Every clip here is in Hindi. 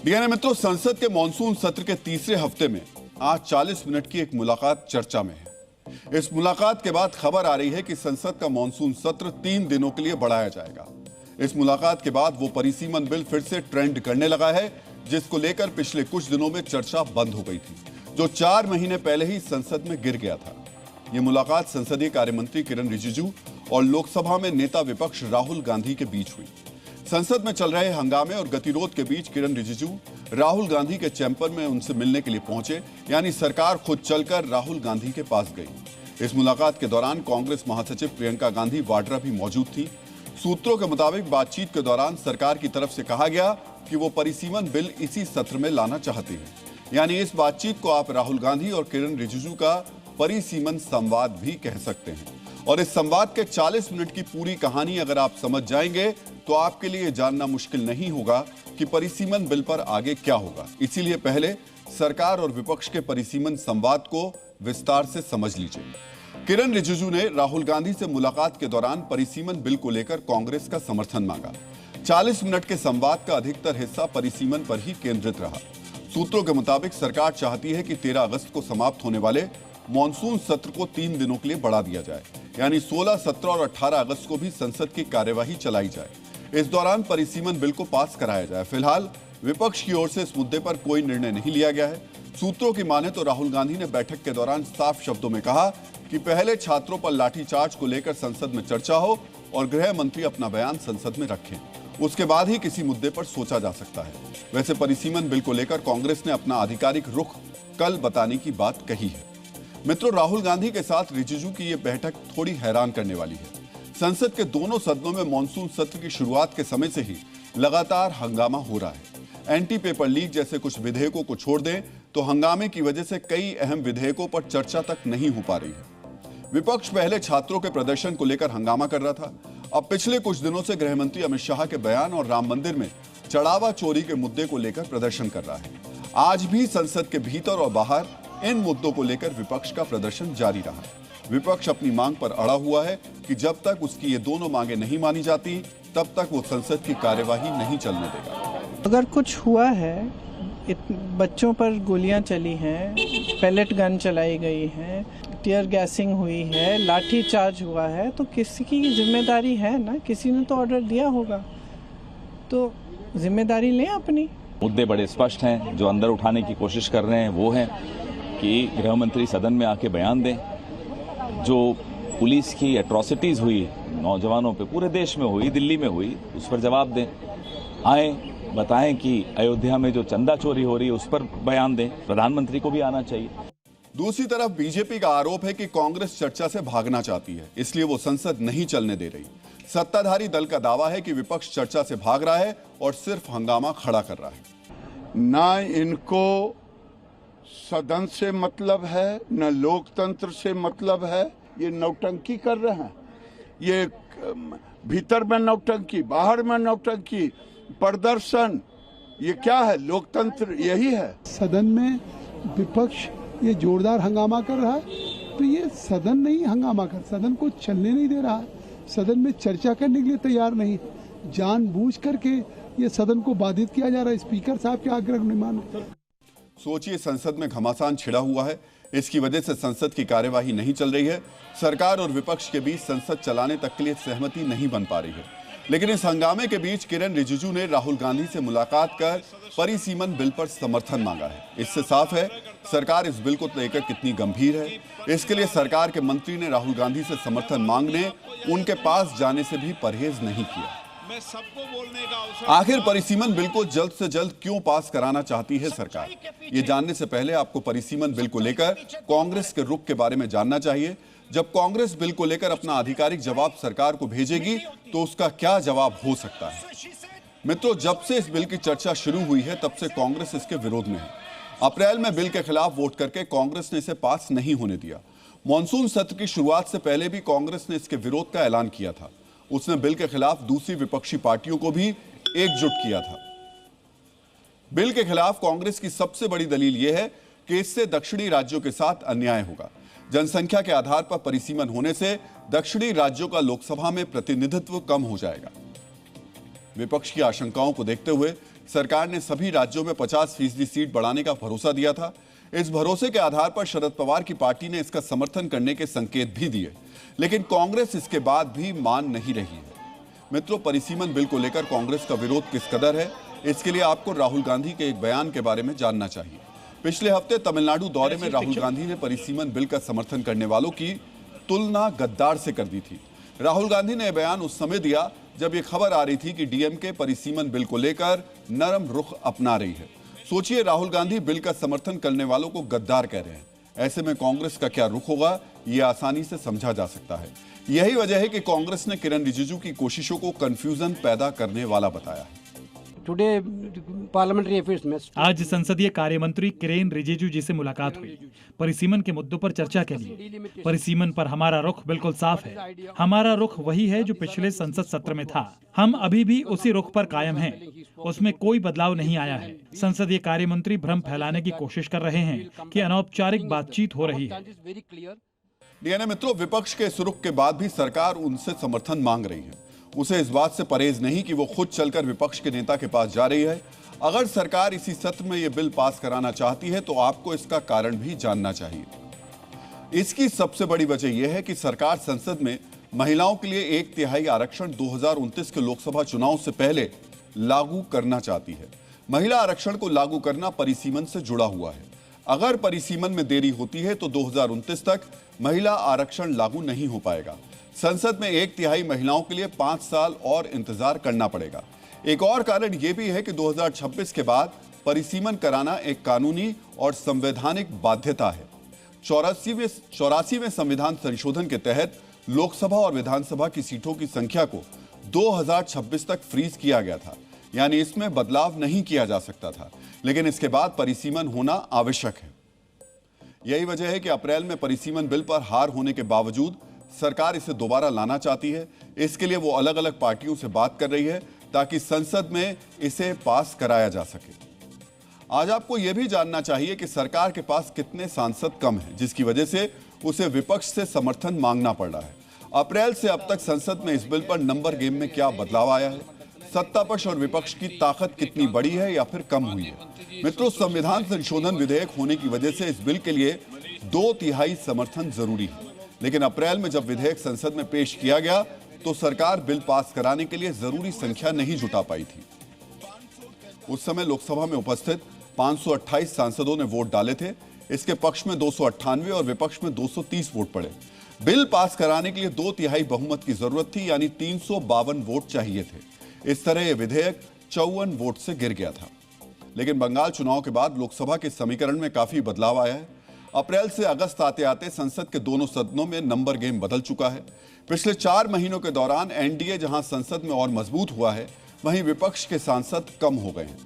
डीएनए मित्रों, संसद के मॉनसून सत्र के तीसरे हफ्ते में आज 40 मिनट की एक मुलाकात चर्चा में है। इस मुलाकात के बाद खबर आ रही है कि संसद का मॉनसून सत्र 3 दिनों के लिए बढ़ाया जाएगा। इस मुलाकात के बाद वो परिसीमन बिल फिर से ट्रेंड करने लगा है, जिसको लेकर पिछले कुछ दिनों में चर्चा बंद हो गई थी, जो 4 महीने पहले ही संसद में गिर गया था। ये मुलाकात संसदीय कार्यमंत्री किरण रिजिजू और लोकसभा में नेता विपक्ष राहुल गांधी के बीच हुई। संसद में चल रहे हंगामे और गतिरोध के बीच किरण रिजिजू राहुल गांधी के चैम्बर में उनसे मिलने के लिए पहुंचे, यानी सरकार खुद चलकर राहुल गांधी के पास गई। इस मुलाकात के दौरान कांग्रेस महासचिव प्रियंका गांधी वाड्रा भी मौजूद थी। सूत्रों के मुताबिक बातचीत के दौरान सरकार की तरफ से कहा गया कि वो परिसीमन बिल इसी सत्र में लाना चाहती है, यानी इस बातचीत को आप राहुल गांधी और किरण रिजिजू का परिसीमन संवाद भी कह सकते हैं। और इस संवाद के 40 मिनट की पूरी कहानी अगर आप समझ जाएंगे तो आपके लिए जानना मुश्किल नहीं होगा कि परिसीमन बिल पर आगे क्या होगा। इसीलिए पहले सरकार और विपक्ष के परिसीमन संवाद को विस्तार से समझ लीजिए। किरण रिजिजू ने राहुल गांधी से मुलाकात के दौरान परिसीमन बिल को लेकर कांग्रेस का समर्थन मांगा। 40 मिनट के संवाद का अधिकतर हिस्सा परिसीमन पर ही केंद्रित रहा। सूत्रों के मुताबिक सरकार चाहती है कि 13 अगस्त को समाप्त होने वाले मॉनसून सत्र को 3 दिनों के लिए बढ़ा दिया जाए, यानी 16, 17 और 18 अगस्त को भी संसद की कार्यवाही चलाई जाए। इस दौरान परिसीमन बिल को पास कराया जाए। फिलहाल विपक्ष की ओर से इस मुद्दे पर कोई निर्णय नहीं लिया गया है। सूत्रों की माने तो राहुल गांधी ने बैठक के दौरान साफ शब्दों में कहा कि पहले छात्रों पर लाठीचार्ज को लेकर संसद में चर्चा हो और गृह मंत्री अपना बयान संसद में रखें, उसके बाद ही किसी मुद्दे पर सोचा जा सकता है। वैसे परिसीमन बिल को लेकर कांग्रेस ने अपना आधिकारिक रुख कल बताने की बात कही है। मित्रों, राहुल गांधी के साथ रिजिजू की यह बैठक थोड़ी हैरान करने वाली है। संसद के दोनों सदनों में मॉनसून सत्र की शुरुआत के समय से ही लगातार हंगामा हो रहा है। एंटी पेपर लीक जैसे कुछ विधेयकों को छोड़ दें तो हंगामे की वजह से कई अहम विधेयकों पर चर्चा तक नहीं हो पा रही है। विपक्ष पहले छात्रों के प्रदर्शन को लेकर हंगामा कर रहा था। अब पिछले कुछ दिनों से गृह मंत्री अमित शाह के बयान और राम मंदिर में चढ़ावा चोरी के मुद्दे को लेकर प्रदर्शन कर रहा है। आज भी संसद के भीतर और बाहर इन मुद्दों को लेकर विपक्ष का प्रदर्शन जारी रहा। विपक्ष अपनी मांग पर अड़ा हुआ है कि जब तक उसकी ये दोनों मांगे नहीं मानी जाती, तब तक वो संसद की कार्यवाही नहीं चलने देगा। अगर कुछ हुआ है, बच्चों पर गोलियां चली हैं, पैलेट गन चलाई गई है, टीयर गैसिंग हुई है, लाठी चार्ज हुआ है, तो किसी की जिम्मेदारी है ना, किसी ने तो ऑर्डर दिया होगा, तो जिम्मेदारी लें अपनी। मुद्दे बड़े स्पष्ट हैं। जो अंदर उठाने की कोशिश कर रहे हैं वो है कि गृह मंत्री सदन में आके बयान दें। जो पुलिस की एट्रॉसिटीज हुई नौजवानों पे, पूरे देश में हुई, दिल्ली में हुई, उस पर जवाब दें। आए बताएं कि अयोध्या में जो चंदा चोरी हो रही है उस पर बयान दें। प्रधानमंत्री को भी आना चाहिए। दूसरी तरफ बीजेपी का आरोप है कि कांग्रेस चर्चा से भागना चाहती है, इसलिए वो संसद नहीं चलने दे रही। सत्ताधारी दल का दावा है कि विपक्ष चर्चा से भाग रहा है और सिर्फ हंगामा खड़ा कर रहा है। ना इनको सदन से मतलब है, न लोकतंत्र से मतलब है। ये नौटंकी कर रहे हैं। ये भीतर में नौटंकी, बाहर में नौटंकी, प्रदर्शन, ये क्या है? लोकतंत्र यही है। सदन में विपक्ष ये जोरदार हंगामा कर रहा है, तो ये सदन नहीं हंगामा कर, सदन को चलने नहीं दे रहा है, सदन में चर्चा करने के लिए तैयार नहीं, जानबूझ करके ये सदन को बाधित किया जा रहा है। स्पीकर साहब के आग्रह नहीं माने। सोचिए, संसद में घमासान छिड़ा हुआ है। इसकी वजह से संसद की कार्यवाही नहीं चल रही है। सरकार और विपक्ष के बीच संसद चलाने तक के लिए सहमति नहीं बन पा रही है। लेकिन इस हंगामे के बीच किरण रिजिजू ने राहुल गांधी से मुलाकात कर परिसीमन बिल पर समर्थन मांगा है। इससे साफ है सरकार इस बिल को लेकर कितनी गंभीर है। इसके लिए सरकार के मंत्री ने राहुल गांधी से समर्थन मांगने, उनके पास जाने से भी परहेज नहीं किया। आखिर परिसीमन बिल को जल्द से जल्द क्यों पास कराना चाहती है सरकार? ये जानने से पहले आपको परिसीमन बिल को लेकर कांग्रेस के रुख के बारे में जानना चाहिए। जब कांग्रेस बिल को लेकर अपना आधिकारिक जवाब सरकार को भेजेगी तो उसका क्या जवाब हो सकता है? मित्रों, जब से इस बिल की चर्चा शुरू हुई है तब से कांग्रेस इसके विरोध में है। अप्रैल में बिल के खिलाफ वोट करके कांग्रेस ने इसे पास नहीं होने दिया। मॉनसून सत्र की शुरुआत से पहले भी कांग्रेस ने इसके विरोध का ऐलान किया था। उसने बिल के खिलाफ दूसरी विपक्षी पार्टियों को भी एकजुट किया था। बिल के खिलाफ कांग्रेस की सबसे बड़ी दलील यह है कि इससे दक्षिणी राज्यों के साथ अन्याय होगा। जनसंख्या के आधार पर परिसीमन होने से दक्षिणी राज्यों का लोकसभा में प्रतिनिधित्व कम हो जाएगा। विपक्ष की आशंकाओं को देखते हुए सरकार ने सभी राज्यों में 50% सीट बढ़ाने का भरोसा दिया था। इस भरोसे के आधार पर शरद पवार की पार्टी ने इसका समर्थन करने के संकेत भी दिए, लेकिन कांग्रेस इसके बाद भी मान नहीं रही है। मित्रों, परिसीमन बिल को लेकर कांग्रेस का विरोध किस कदर है, इसके लिए आपको राहुल गांधी के एक बयान के बारे में जानना चाहिए। पिछले हफ्ते तमिलनाडु दौरे में राहुल गांधी ने परिसीमन बिल का समर्थन करने वालों की तुलना गद्दार से कर दी थी। राहुल गांधी ने यह बयान उस समय दिया जब यह खबर आ रही थी कि डीएमके परिसीमन बिल को लेकर नरम रुख अपना रही है। सोचिए, राहुल गांधी बिल का समर्थन करने वालों को गद्दार कह रहे हैं। ऐसे में कांग्रेस का क्या रुख होगा, यह आसानी से समझा जा सकता है। यही वजह है कि कांग्रेस ने किरण रिजिजू की कोशिशों को कंफ्यूजन पैदा करने वाला बताया है। टुडे पार्लियामेंट्री अफेयर्स में आज संसदीय कार्य मंत्री किरेन रिजिजू जी से मुलाकात हुई, परिसीमन के मुद्दों पर चर्चा के लिए। परिसीमन पर हमारा रुख बिल्कुल साफ है। हमारा रुख वही है जो पिछले संसद सत्र में था। हम अभी भी उसी रुख पर कायम हैं। उसमें कोई बदलाव नहीं आया है। संसदीय कार्य मंत्री भ्रम फैलाने की कोशिश कर रहे हैं कि अनौपचारिक बातचीत हो रही है। डीएनए मित्रों, विपक्ष के इस रुख के बाद भी सरकार उनसे समर्थन मांग रही है। उसे इस बात से परहेज नहीं कि वो खुद चलकर विपक्ष के नेता के पास जा रही है। अगर सरकार इसी सत्र में यह बिल पास कराना चाहती है तो आपको इसका कारण भी जानना चाहिए। इसकी सबसे बड़ी वजह यह है कि सरकार संसद में महिलाओं के लिए 1/3 आरक्षण 2029 के लोकसभा चुनाव से पहले लागू करना चाहती है। महिला आरक्षण को लागू करना परिसीमन से जुड़ा हुआ है। अगर परिसीमन में देरी होती है तो 2029 तक महिला आरक्षण लागू नहीं हो पाएगा। संसद में 1/3 महिलाओं के लिए 5 साल और इंतजार करना पड़ेगा। एक और कारण यह भी है कि 2026 के बाद परिसीमन कराना एक कानूनी और संवैधानिक बाध्यता है। 84वें संविधान संशोधन के तहत लोकसभा और विधानसभा की सीटों की संख्या को 2026 तक फ्रीज किया गया था, यानी इसमें बदलाव नहीं किया जा सकता था, लेकिन इसके बाद परिसीमन होना आवश्यक है। यही वजह है कि अप्रैल में परिसीमन बिल पर हार होने के बावजूद सरकार इसे दोबारा लाना चाहती है। इसके लिए वो अलग अलग पार्टियों से बात कर रही है ताकि संसद में इसे पास कराया जा सके। आज आपको यह भी जानना चाहिए कि सरकार के पास कितने सांसद कम हैं, जिसकी वजह से उसे विपक्ष से समर्थन मांगना पड़ रहा है। अप्रैल से अब तक संसद में इस बिल पर नंबर गेम में क्या बदलाव आया है, सत्ता पक्ष और विपक्ष की ताकत कितनी बड़ी है या फिर कम हुई है। मित्रों, संविधान संशोधन विधेयक होने की वजह से इस बिल के लिए 2/3 समर्थन जरूरी है, लेकिन अप्रैल में जब विधेयक संसद में पेश किया गया तो सरकार बिल पास कराने के लिए जरूरी संख्या नहीं जुटा पाई थी। उस समय लोकसभा में उपस्थित 528 सांसदों ने वोट डाले थे। इसके पक्ष में 298 और विपक्ष में 230 वोट पड़े। बिल पास कराने के लिए 2/3 बहुमत की जरूरत थी, यानी 352 वोट चाहिए थे। इस तरह यह विधेयक 54 वोट से गिर गया था। लेकिन बंगाल चुनाव के बाद लोकसभा के समीकरण में काफी बदलाव आया है। अप्रैल से अगस्त आते आते संसद के दोनों सदनों में नंबर गेम बदल चुका है। पिछले 4 महीनों के दौरान एनडीए जहां संसद में और मजबूत हुआ है, वहीं विपक्ष के सांसद कम हो गए हैं।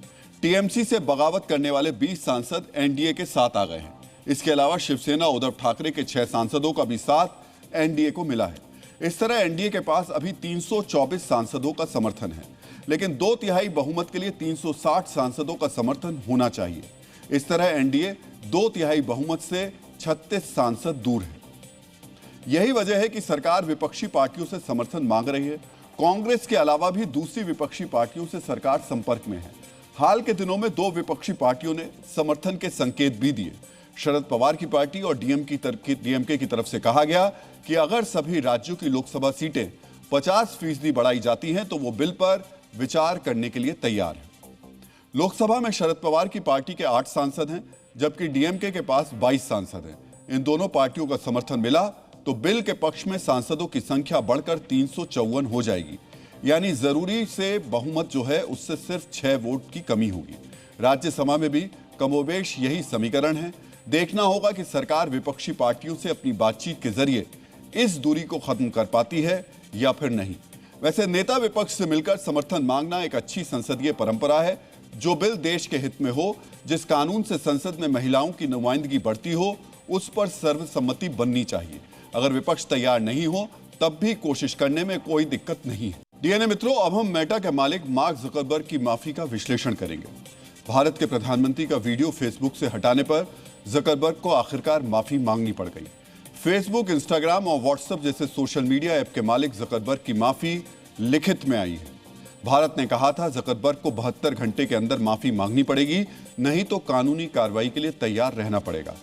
टीएमसी से बगावत करने वाले 20 सांसद एनडीए के साथ आ गए हैं। इसके अलावा शिवसेना उद्धव ठाकरे के 6 सांसदों का भी साथ एनडीए को मिला है। इस तरह एनडीए के पास अभी 324 सांसदों का समर्थन है, लेकिन 2/3 बहुमत के लिए 360 सांसदों का समर्थन होना चाहिए। इस तरह एनडीए 2/3 बहुमत से 36 सांसद दूर है। यही वजह है कि सरकार विपक्षी पार्टियों से समर्थन मांग रही है। कांग्रेस के अलावा भी दूसरी विपक्षी पार्टियों से सरकार संपर्क में है। हाल के दिनों में 2 विपक्षी पार्टियों ने समर्थन के संकेत भी दिए। शरद पवार की पार्टी और डीएमके की तरफ से कहा गया कि अगर सभी राज्यों की लोकसभा सीटें 50% बढ़ाई जाती हैं तो वो बिल पर विचार करने के लिए तैयार है। लोकसभा में शरद पवार की पार्टी के 8 सांसद हैं, जबकि डीएमके के पास 22 सांसद हैं। इन दोनों पार्टियों का समर्थन मिला तो बिल के पक्ष में सांसदों की संख्या बढ़कर 354 हो जाएगी, यानी जरूरी से बहुमत जो है उससे सिर्फ 6 वोट की कमी होगी। राज्यसभा में भी कमोबेश यही समीकरण है। देखना होगा कि सरकार विपक्षी पार्टियों से अपनी बातचीत के जरिए इस दूरी को खत्म कर पाती है या फिर नहीं। वैसे नेता विपक्ष से मिलकर समर्थन मांगना एक अच्छी संसदीय परंपरा है। जो बिल देश के हित में हो, जिस कानून से संसद में महिलाओं की नुमाइंदगी बढ़ती हो, उस पर सर्वसम्मति बननी चाहिए। अगर विपक्ष तैयार नहीं हो तब भी कोशिश करने में कोई दिक्कत नहीं है। डीएनए मित्रों, अब हम मेटा के मालिक मार्क जुकरबर्ग की माफी का विश्लेषण करेंगे। भारत के प्रधानमंत्री का वीडियो फेसबुक से हटाने पर जुकरबर्ग को आखिरकार माफी मांगनी पड़ गई। फेसबुक, इंस्टाग्राम और व्हाट्सएप जैसे सोशल मीडिया ऐप के मालिक जुकरबर्ग की माफी लिखित में आई है। भारत ने कहा था जकरबर्ग को 72 घंटे के अंदर माफी मांगनी पड़ेगी, नहीं तो कानूनी कार्रवाई के लिए तैयार रहना पड़ेगा।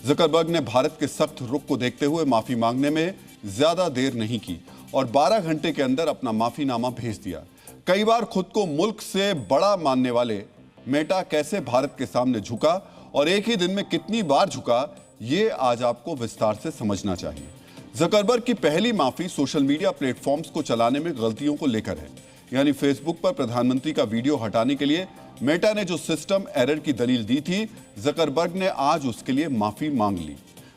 जकरबर्ग ने भारत के सख्त रुख को देखते हुए माफी मांगने में ज्यादा देर नहीं की और 12 घंटे के अंदर अपना माफीनामा भेज दिया। कई बार खुद को मुल्क से बड़ा मानने वाले मेटा कैसे भारत के सामने झुका और एक ही दिन में कितनी बार झुका, ये आज आपको विस्तार से समझना चाहिए। जकरबर्ग की पहली माफी सोशल मीडिया प्लेटफॉर्म्स को चलाने में गलतियों को लेकर है, यानी फेसबुक पर प्रधानमंत्री का वीडियो हटाने के लिए मेटा ने जो सिस्टम एरर की दलील दी थी, जकरबर्ग ने आज उसके लिए माफी मांग ली।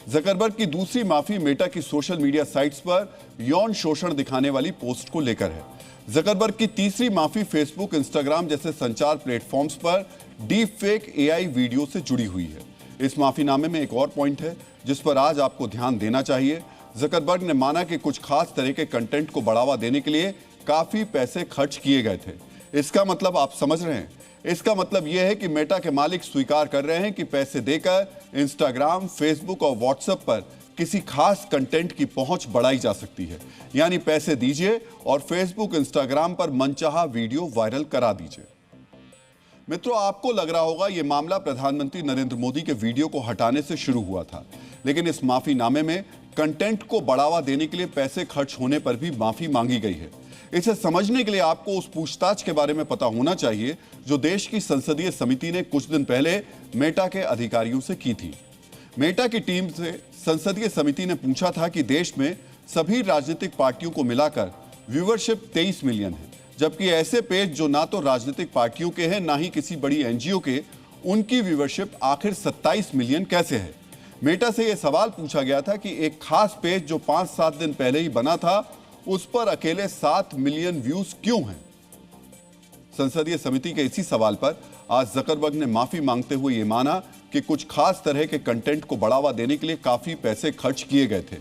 जकरबर्ग की दूसरी माफी मेटा की सोशल मीडिया साइट्स पर यौन शोषण दिखाने वाली पोस्ट को लेकर है। जकरबर्ग की तीसरी माफी फेसबुक, इंस्टाग्राम जैसे संचार प्लेटफॉर्म्स पर डीप फेक एआई वीडियो से जुड़ी हुई है। इस माफीनामे में एक और पॉइंट है जिस पर आज आपको ध्यान देना चाहिए। जकरबर्ग ने माना कि कुछ खास तरह के कंटेंट को बढ़ावा देने के लिए काफी पैसे खर्च किए गए थे। इसका मतलब आप समझ रहे हैं, इसका मतलब यह है कि मेटा के मालिक स्वीकार कर रहे हैं कि पैसे देकर इंस्टाग्राम, फेसबुक और व्हाट्सएप पर किसी खास कंटेंट की पहुंच बढ़ाई जा सकती है। यानी पैसे दीजिए और फेसबुक, इंस्टाग्राम पर मनचाहा वीडियो वायरल करा दीजिए। मित्रों, आपको लग रहा होगा यह मामला प्रधानमंत्री नरेंद्र मोदी के वीडियो को हटाने से शुरू हुआ था, लेकिन इस माफीनामे में कंटेंट को बढ़ावा देने के लिए पैसे खर्च होने पर भी माफी मांगी गई है। इसे समझने के लिए आपको उस पूछताछ के बारे में पता होना चाहिए जो देश की संसदीय समिति ने कुछ दिन पहले मेटा के अधिकारियों से की थी। मेटा की टीम से संसदीय समिति ने पूछा था कि देश में सभी राजनीतिक पार्टियों को मिलाकर व्यूवरशिप 23 मिलियन है, जबकि ऐसे पेज जो ना तो राजनीतिक पार्टियों के हैं ना ही किसी बड़ी एनजीओ के, उनकी व्यूवरशिप आखिर 27 मिलियन कैसे है। मेटा से यह सवाल पूछा गया था कि एक खास पेज जो 5-7 दिन पहले ही बना था, उस पर अकेले 7 मिलियन व्यूज क्यों हैं। संसदीय समिति के इसी सवाल पर आज जकरबर्ग ने माफी मांगते हुए यह माना कि कुछ खास तरह के कंटेंट को बढ़ावा देने के लिए काफी पैसे खर्च किए गए थे।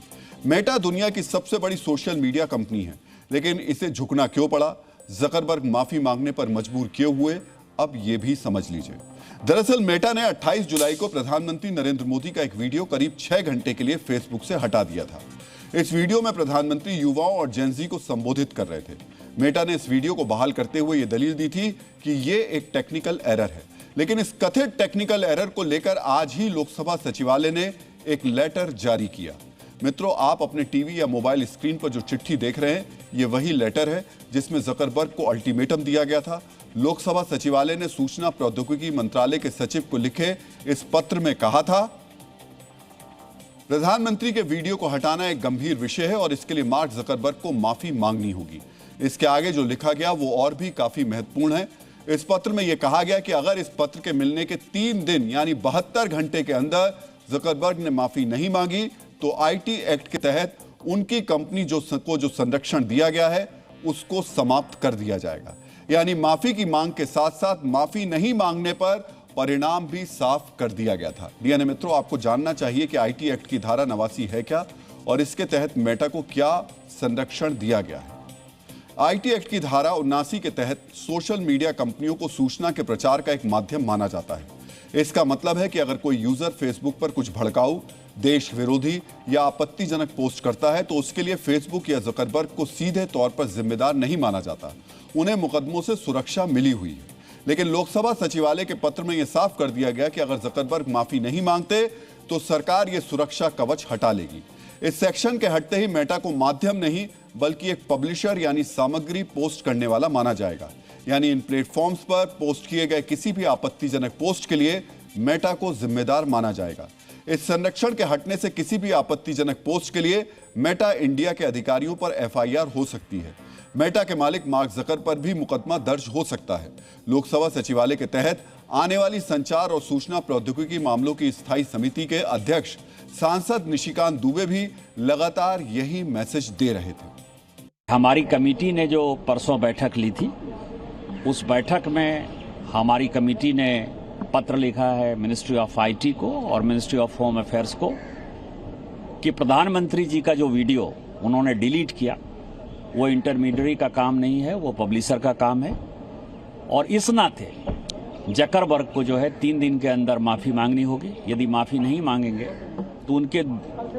मेटा दुनिया की सबसे बड़ी सोशल मीडिया कंपनी है, लेकिन इसे झुकना क्यों पड़ा, जकरबर्ग माफी मांगने पर मजबूर क्यों हुए, अब यह भी समझ लीजिए। दरअसल मेटा ने 28 जुलाई को प्रधानमंत्री नरेंद्र मोदी का एक वीडियो करीब 6 घंटे के लिए फेसबुक से हटा दिया था। इस वीडियो में प्रधानमंत्री युवाओं और जेनजी को संबोधित कर रहे थे। मेटा ने इस वीडियो को बहाल करते हुए यह दलील दी थी कि यह एक टेक्निकल एरर है, लेकिन इस कथित टेक्निकल एरर को लेकर आज ही लोकसभा सचिवालय ने एक लेटर जारी किया। मित्रों, आप अपने टीवी या मोबाइल स्क्रीन पर जो चिट्ठी देख रहे हैं, ये वही लेटर है जिसमें जकरबर्ग को अल्टीमेटम दिया गया था। लोकसभा सचिवालय ने सूचना प्रौद्योगिकी मंत्रालय के सचिव को लिखे इस पत्र में कहा था, प्रधानमंत्री के वीडियो को हटाना एक गंभीर विषय है और इसके लिए मार्क जकरबर्ग को माफी मांगनी होगी। इसके आगे जो लिखा गया वो और भी काफी महत्वपूर्ण है। इस पत्र में यह कहा गया कि अगर इस पत्र के मिलने के 3 दिन यानी 72 घंटे के अंदर जकरबर्ग ने माफी नहीं मांगी तो आईटी एक्ट के तहत उनकी कंपनी जो संरक्षण दिया गया है उसको समाप्त कर दिया जाएगा। यानी माफी की मांग के साथ साथ माफी नहीं मांगने पर परिणाम भी साफ कर दिया गया था। डीएनए मित्रों, आपको जानना चाहिए कि आईटी एक्ट की धारा 89 है क्या और इसके तहत मेटा को क्या संरक्षण दिया गया है। आईटी एक्ट की धारा 79 के तहत सोशल मीडिया कंपनियों को सूचना के प्रचार का एक माध्यम माना जाता है। इसका मतलब है कि अगर कोई यूजर फेसबुक पर कुछ भड़काऊ, देश विरोधी या आपत्तिजनक पोस्ट करता है तो उसके लिए फेसबुक या जकरबर्ग को सीधे तौर पर जिम्मेदार नहीं माना जाता। उन्हें मुकदमों से सुरक्षा मिली हुई है। लेकिन लोकसभा सचिवालय के पत्र में यह साफ कर दिया गया कि अगर जकरबर्ग माफी नहीं मांगते तो सरकार यह सुरक्षा कवच हटा लेगी। इस सेक्शन के हटते ही मेटा को माध्यम नहीं बल्कि एक पब्लिशर यानी सामग्री पोस्ट करने वाला माना जाएगा। यानी इन प्लेटफॉर्म्स पर पोस्ट किए गए किसी भी आपत्तिजनक पोस्ट के लिए मेटा को जिम्मेदार माना जाएगा। इस संरक्षण के हटने से किसी भी आपत्तिजनक पोस्ट के लिए मेटा इंडिया के अधिकारियों पर एफआईआर हो सकती है। मेटा के मालिक मार्क जकरबर्ग पर भी मुकदमा दर्ज हो सकता है। लोकसभा सचिवालय के तहत आने वाली संचार और सूचना प्रौद्योगिकी मामलों की स्थायी समिति के अध्यक्ष सांसद निशिकांत दुबे भी लगातार यही मैसेज दे रहे थे। हमारी कमेटी ने जो परसों बैठक ली थी, उस बैठक में हमारी कमेटी ने पत्र लिखा है मिनिस्ट्री ऑफ आईटी को और मिनिस्ट्री ऑफ होम अफेयर्स को कि प्रधानमंत्री जी का जो वीडियो उन्होंने डिलीट किया वो इंटरमीडियरी का काम नहीं है, वो पब्लिशर का काम है। और इस नाते जकरबर्ग को जो है 3 दिन के अंदर माफ़ी मांगनी होगी। यदि माफ़ी नहीं मांगेंगे तो उनके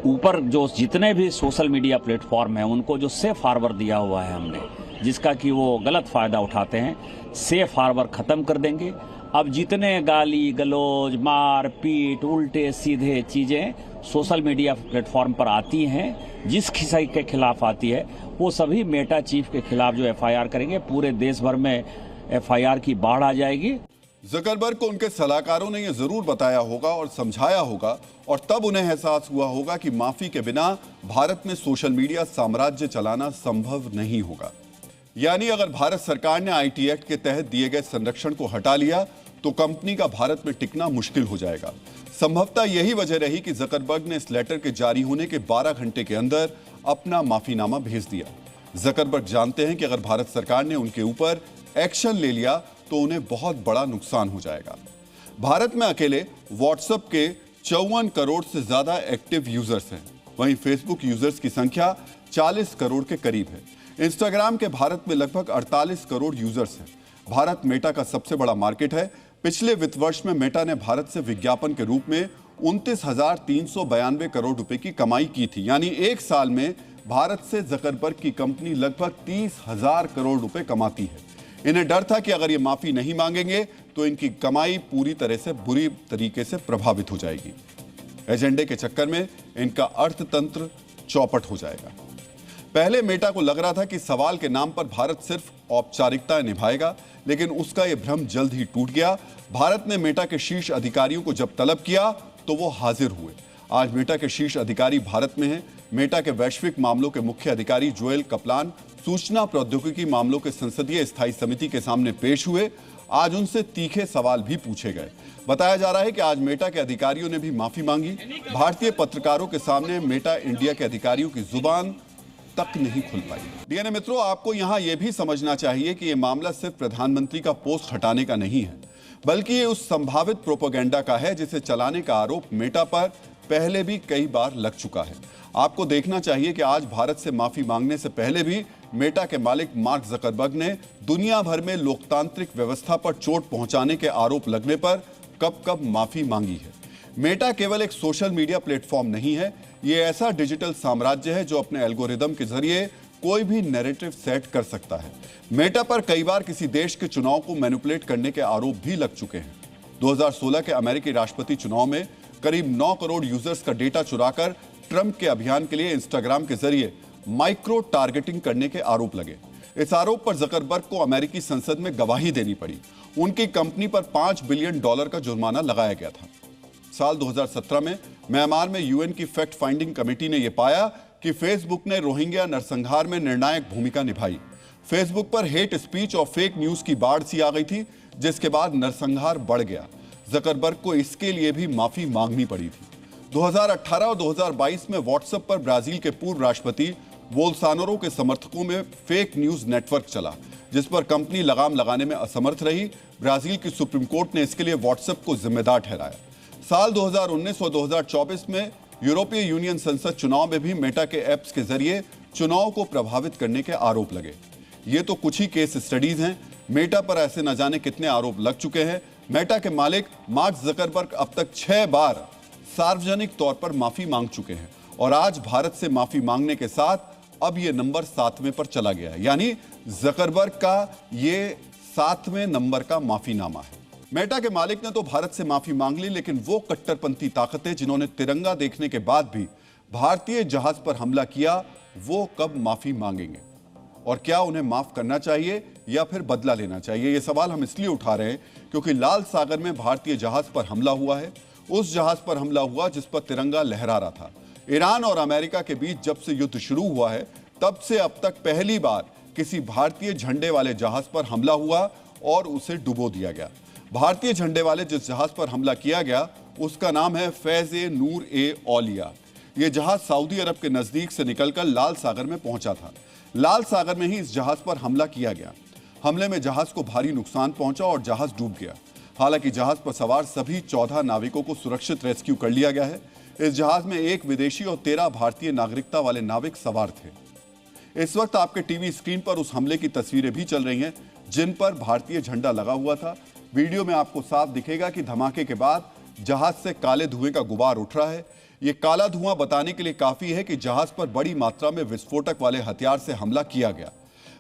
ऊपर जो जितने भी सोशल मीडिया प्लेटफॉर्म हैं उनको जो सेफ हार्बर दिया हुआ है हमने जिसका कि वो गलत फ़ायदा उठाते हैं। सेफ हार्बर ख़त्म कर देंगे। अब जितने गाली गलौज, मार पीट, उल्टे सीधे चीज़ें सोशल मीडिया प्लेटफॉर्म पर आती हैं, जिस किसी के खिलाफ आती है, वो सभी मेटा चीफ के खिलाफ जो एफआईआर करेंगे, पूरे देश भर में एफआईआर की बाढ़ आ जाएगी। जकरबर्ग को उनके सलाहकारों ने यह जरूर बताया होगा और समझाया होगा, और तब उन्हें एहसास हुआ होगा कि माफी के बिना भारत में सोशल मीडिया साम्राज्य चलाना संभव नहीं होगा। यानी अगर भारत सरकार ने आईटी एक्ट के तहत दिए गए संरक्षण को हटा लिया तो कंपनी का भारत में टिकना मुश्किल हो जाएगा। संभवतः यही वजह रही कि जकरबर्ग ने इस लेटर के जारी होने के 12 घंटे के अंदर अपना माफीनामा भेज दिया। जकरबर्ग जानते हैं कि अगर भारत सरकार ने उनके ऊपर एक्शन ले लिया तो उन्हें बहुत बड़ा नुकसान हो जाएगा। भारत में अकेले व्हाट्सएप के 54 करोड़ से ज्यादा एक्टिव यूजर्स हैं। वहीं फेसबुक यूजर्स की संख्या 40 करोड़ के करीब है। इंस्टाग्राम के भारत में लगभग 48 करोड़ यूजर्स हैं। भारत मेटा का सबसे बड़ा मार्केट है। पिछले वित्त वर्ष में मेटा ने भारत से विज्ञापन के रूप में 29,392 करोड़ रुपए की कमाई की थी। यानी एक साल में भारत से जकरबर्ग की कंपनी लगभग 30,000 करोड़ रुपए कमाती है। इन्हें डर था कि अगर ये माफी नहीं मांगेंगे तो इनकी कमाई पूरी तरह से बुरी तरीके से प्रभावित हो जाएगी। एजेंडे के चक्कर में इनका अर्थतंत्र चौपट हो जाएगा। पहले मेटा को लग रहा था कि सवाल के नाम पर भारत सिर्फ औपचारिकताएं निभाएगा, लेकिन उसका यह भ्रम जल्द ही टूट गया। भारत ने मेटा के शीर्ष अधिकारियों को जब तलब किया तो वो हाजिर हुए। आज मेटा के शीर्ष अधिकारी भारत में हैं। मेटा के वैश्विक मामलों के मुख्य अधिकारी जोएल कपलान सूचना प्रौद्योगिकी मामलों के संसदीय स्थायी समिति के सामने पेश हुए। आज उनसे तीखे सवाल भी पूछे गए। बताया जा रहा है कि आज मेटा के अधिकारियों ने भी माफी मांगी। भारतीय पत्रकारों के सामने मेटा इंडिया के अधिकारियों की जुबान तक नहीं खुल पाई। डीएनए मित्रों, आपको यहां यह भी समझना चाहिए कि यह मामला सिर्फ प्रधानमंत्री का पोस्ट हटाने का नहीं है, बल्कि ये उस संभावित प्रोपेगेंडा का है जिसे चलाने का आरोप मेटा पर पहले भी कई बार लग चुका है। आपको देखना चाहिए कि आज भारत से माफी मांगने से पहले भी मेटा के मालिक मार्क जकरबर्ग ने दुनिया भर में लोकतांत्रिक व्यवस्था पर चोट पहुंचाने के आरोप लगने पर कब कब माफी मांगी है। मेटा केवल एक सोशल मीडिया प्लेटफॉर्म नहीं है, यह ऐसा डिजिटल साम्राज्य है जो अपने एल्गोरिदम के जरिए कोई भी नैरेटिव सेट कर सकता है। मेटा पर कई बार किसी देश के चुनाव को मैनिपुलेट करने के आरोप भी लग चुके हैं। 2016 के अमेरिकी राष्ट्रपति चुनाव में करीब 9 करोड़ यूजर्स का डेटा चुराकर ट्रंप के अभियान के लिए इंस्टाग्राम के जरिए माइक्रो टारगेटिंग करने के आरोप लगे। इस आरोप पर जकरबर्ग को अमेरिकी संसद में गवाही देनी पड़ी। उनकी कंपनी पर $5 बिलियन का जुर्माना लगाया गया था। साल 2017 में म्यांमार में यूएन की फैक्ट फाइंडिंग कमेटी ने यह पाया कि फेसबुक ने रोहिंग्या नरसंहार में निर्णायक भूमिका निभाई। फेसबुक पर हेट स्पीच और फेक न्यूज की बाढ़ सी आ गई थी, जिसके बाद नरसंहार बढ़ गया। जकरबर्ग को इसके लिए भी माफी मांगनी पड़ी थी। 2018 और 2022 में व्हाट्सएप पर ब्राजील के पूर्व राष्ट्रपति बोल्सोनारो के समर्थकों में फेक न्यूज नेटवर्क चला, जिस पर कंपनी लगाम लगाने में असमर्थ रही। ब्राजील की सुप्रीम कोर्ट ने इसके लिए व्हाट्सएप को जिम्मेदार ठहराया। साल 2019 और 2024 में यूरोपीय यूनियन संसद चुनाव में भी मेटा के ऐप्स के जरिए चुनाव को प्रभावित करने के आरोप लगे। ये तो कुछ ही केस स्टडीज हैं। मेटा पर ऐसे न जाने कितने आरोप लग चुके हैं। मेटा के मालिक मार्क जकरबर्ग अब तक 6 बार सार्वजनिक तौर पर माफी मांग चुके हैं, और आज भारत से माफी मांगने के साथ अब ये नंबर 7वें पर चला गया है। यानी जकरबर्ग का ये 7वें नंबर का माफीनामा है। मेटा के मालिक ने तो भारत से माफी मांग ली, लेकिन वो कट्टरपंथी ताकतें जिन्होंने तिरंगा देखने के बाद भी भारतीय जहाज पर हमला किया, वो कब माफी मांगेंगे? और क्या उन्हें माफ करना चाहिए या फिर बदला लेना चाहिए? ये सवाल हम इसलिए उठा रहे हैं क्योंकि लाल सागर में भारतीय जहाज पर हमला हुआ है। उस जहाज पर हमला हुआ जिस पर तिरंगा लहरा रहा था। ईरान और अमेरिका के बीच जब से युद्ध शुरू हुआ है, तब से अब तक पहली बार किसी भारतीय झंडे वाले जहाज पर हमला हुआ और उसे डुबो दिया गया। भारतीय झंडे वाले जिस जहाज पर हमला किया गया उसका नाम है फैज़-ए-नूर-ए-औलिया। यह जहाज सऊदी अरब के नजदीक से निकलकर लाल सागर में पहुंचा था। लाल सागर में ही इस जहाज पर हमला किया गया। हमले में जहाज को भारी नुकसान पहुंचा और जहाज डूब गया। हालांकि जहाज पर सवार सभी 14 नाविकों को सुरक्षित रेस्क्यू कर लिया गया है। इस जहाज में 1 विदेशी और 13 भारतीय नागरिकता वाले नाविक सवार थे। इस वक्त आपके टीवी स्क्रीन पर उस हमले की तस्वीरें भी चल रही हैं जिन पर भारतीय झंडा लगा हुआ था। वीडियो में आपको साफ दिखेगा कि धमाके के बाद जहाज से काले धुएं का गुबार उठ रहा है। यह काला धुआं बताने के लिए काफी है कि जहाज पर बड़ी मात्रा में विस्फोटक वाले हथियार से हमला किया गया।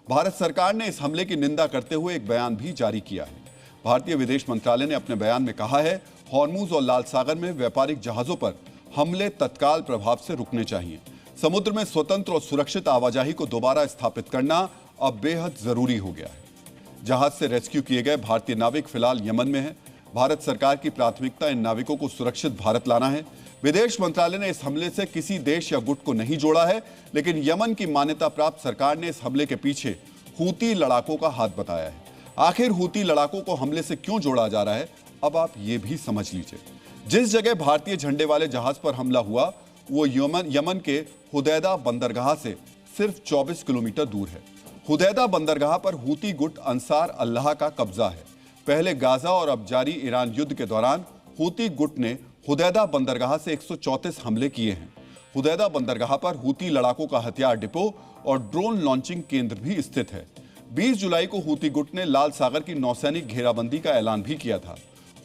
भारत सरकार ने इस हमले की निंदा करते हुए एक बयान भी जारी किया है। भारतीय विदेश मंत्रालय ने अपने बयान में कहा है, हॉर्मुज और लाल सागर में व्यापारिक जहाजों पर हमले तत्काल प्रभाव से रुकने चाहिए। समुद्र में स्वतंत्र और सुरक्षित आवाजाही को दोबारा स्थापित करना अब बेहद जरूरी हो गया है। जहाज से रेस्क्यू किए गए भारतीय नाविक फिलहाल यमन में हैं। भारत सरकार की प्राथमिकता इन नाविकों को सुरक्षित भारत लाना है। विदेश मंत्रालय ने इस हमले से किसी देश या गुट को नहीं जोड़ा है, लेकिन यमन की मान्यता प्राप्त सरकार ने इस हमले के पीछे हूती लड़ाकों का हाथ बताया है। आखिर हूती लड़ाकों को हमले से क्यों जोड़ा जा रहा है, अब आप ये भी समझ लीजिए। जिस जगह भारतीय झंडे वाले जहाज पर हमला हुआ वो यमन के हुदैदा बंदरगाह से सिर्फ 24 किलोमीटर दूर है। हुदैदा बंदरगाह पर हूती गुट अंसार अल्लाह का कब्जा है। पहले गाजा और अब जारी ईरान युद्ध के दौरान हूती गुट ने हुदैदा बंदरगाह से 134 हमले किए हैं। हुदैदा बंदरगाह पर हूती लड़ाकों का हथियार डिपो और ड्रोन लॉन्चिंग केंद्र भी स्थित है। 20 जुलाई को हूती गुट ने लाल सागर की नौसैनिक घेराबंदी का ऐलान भी किया था।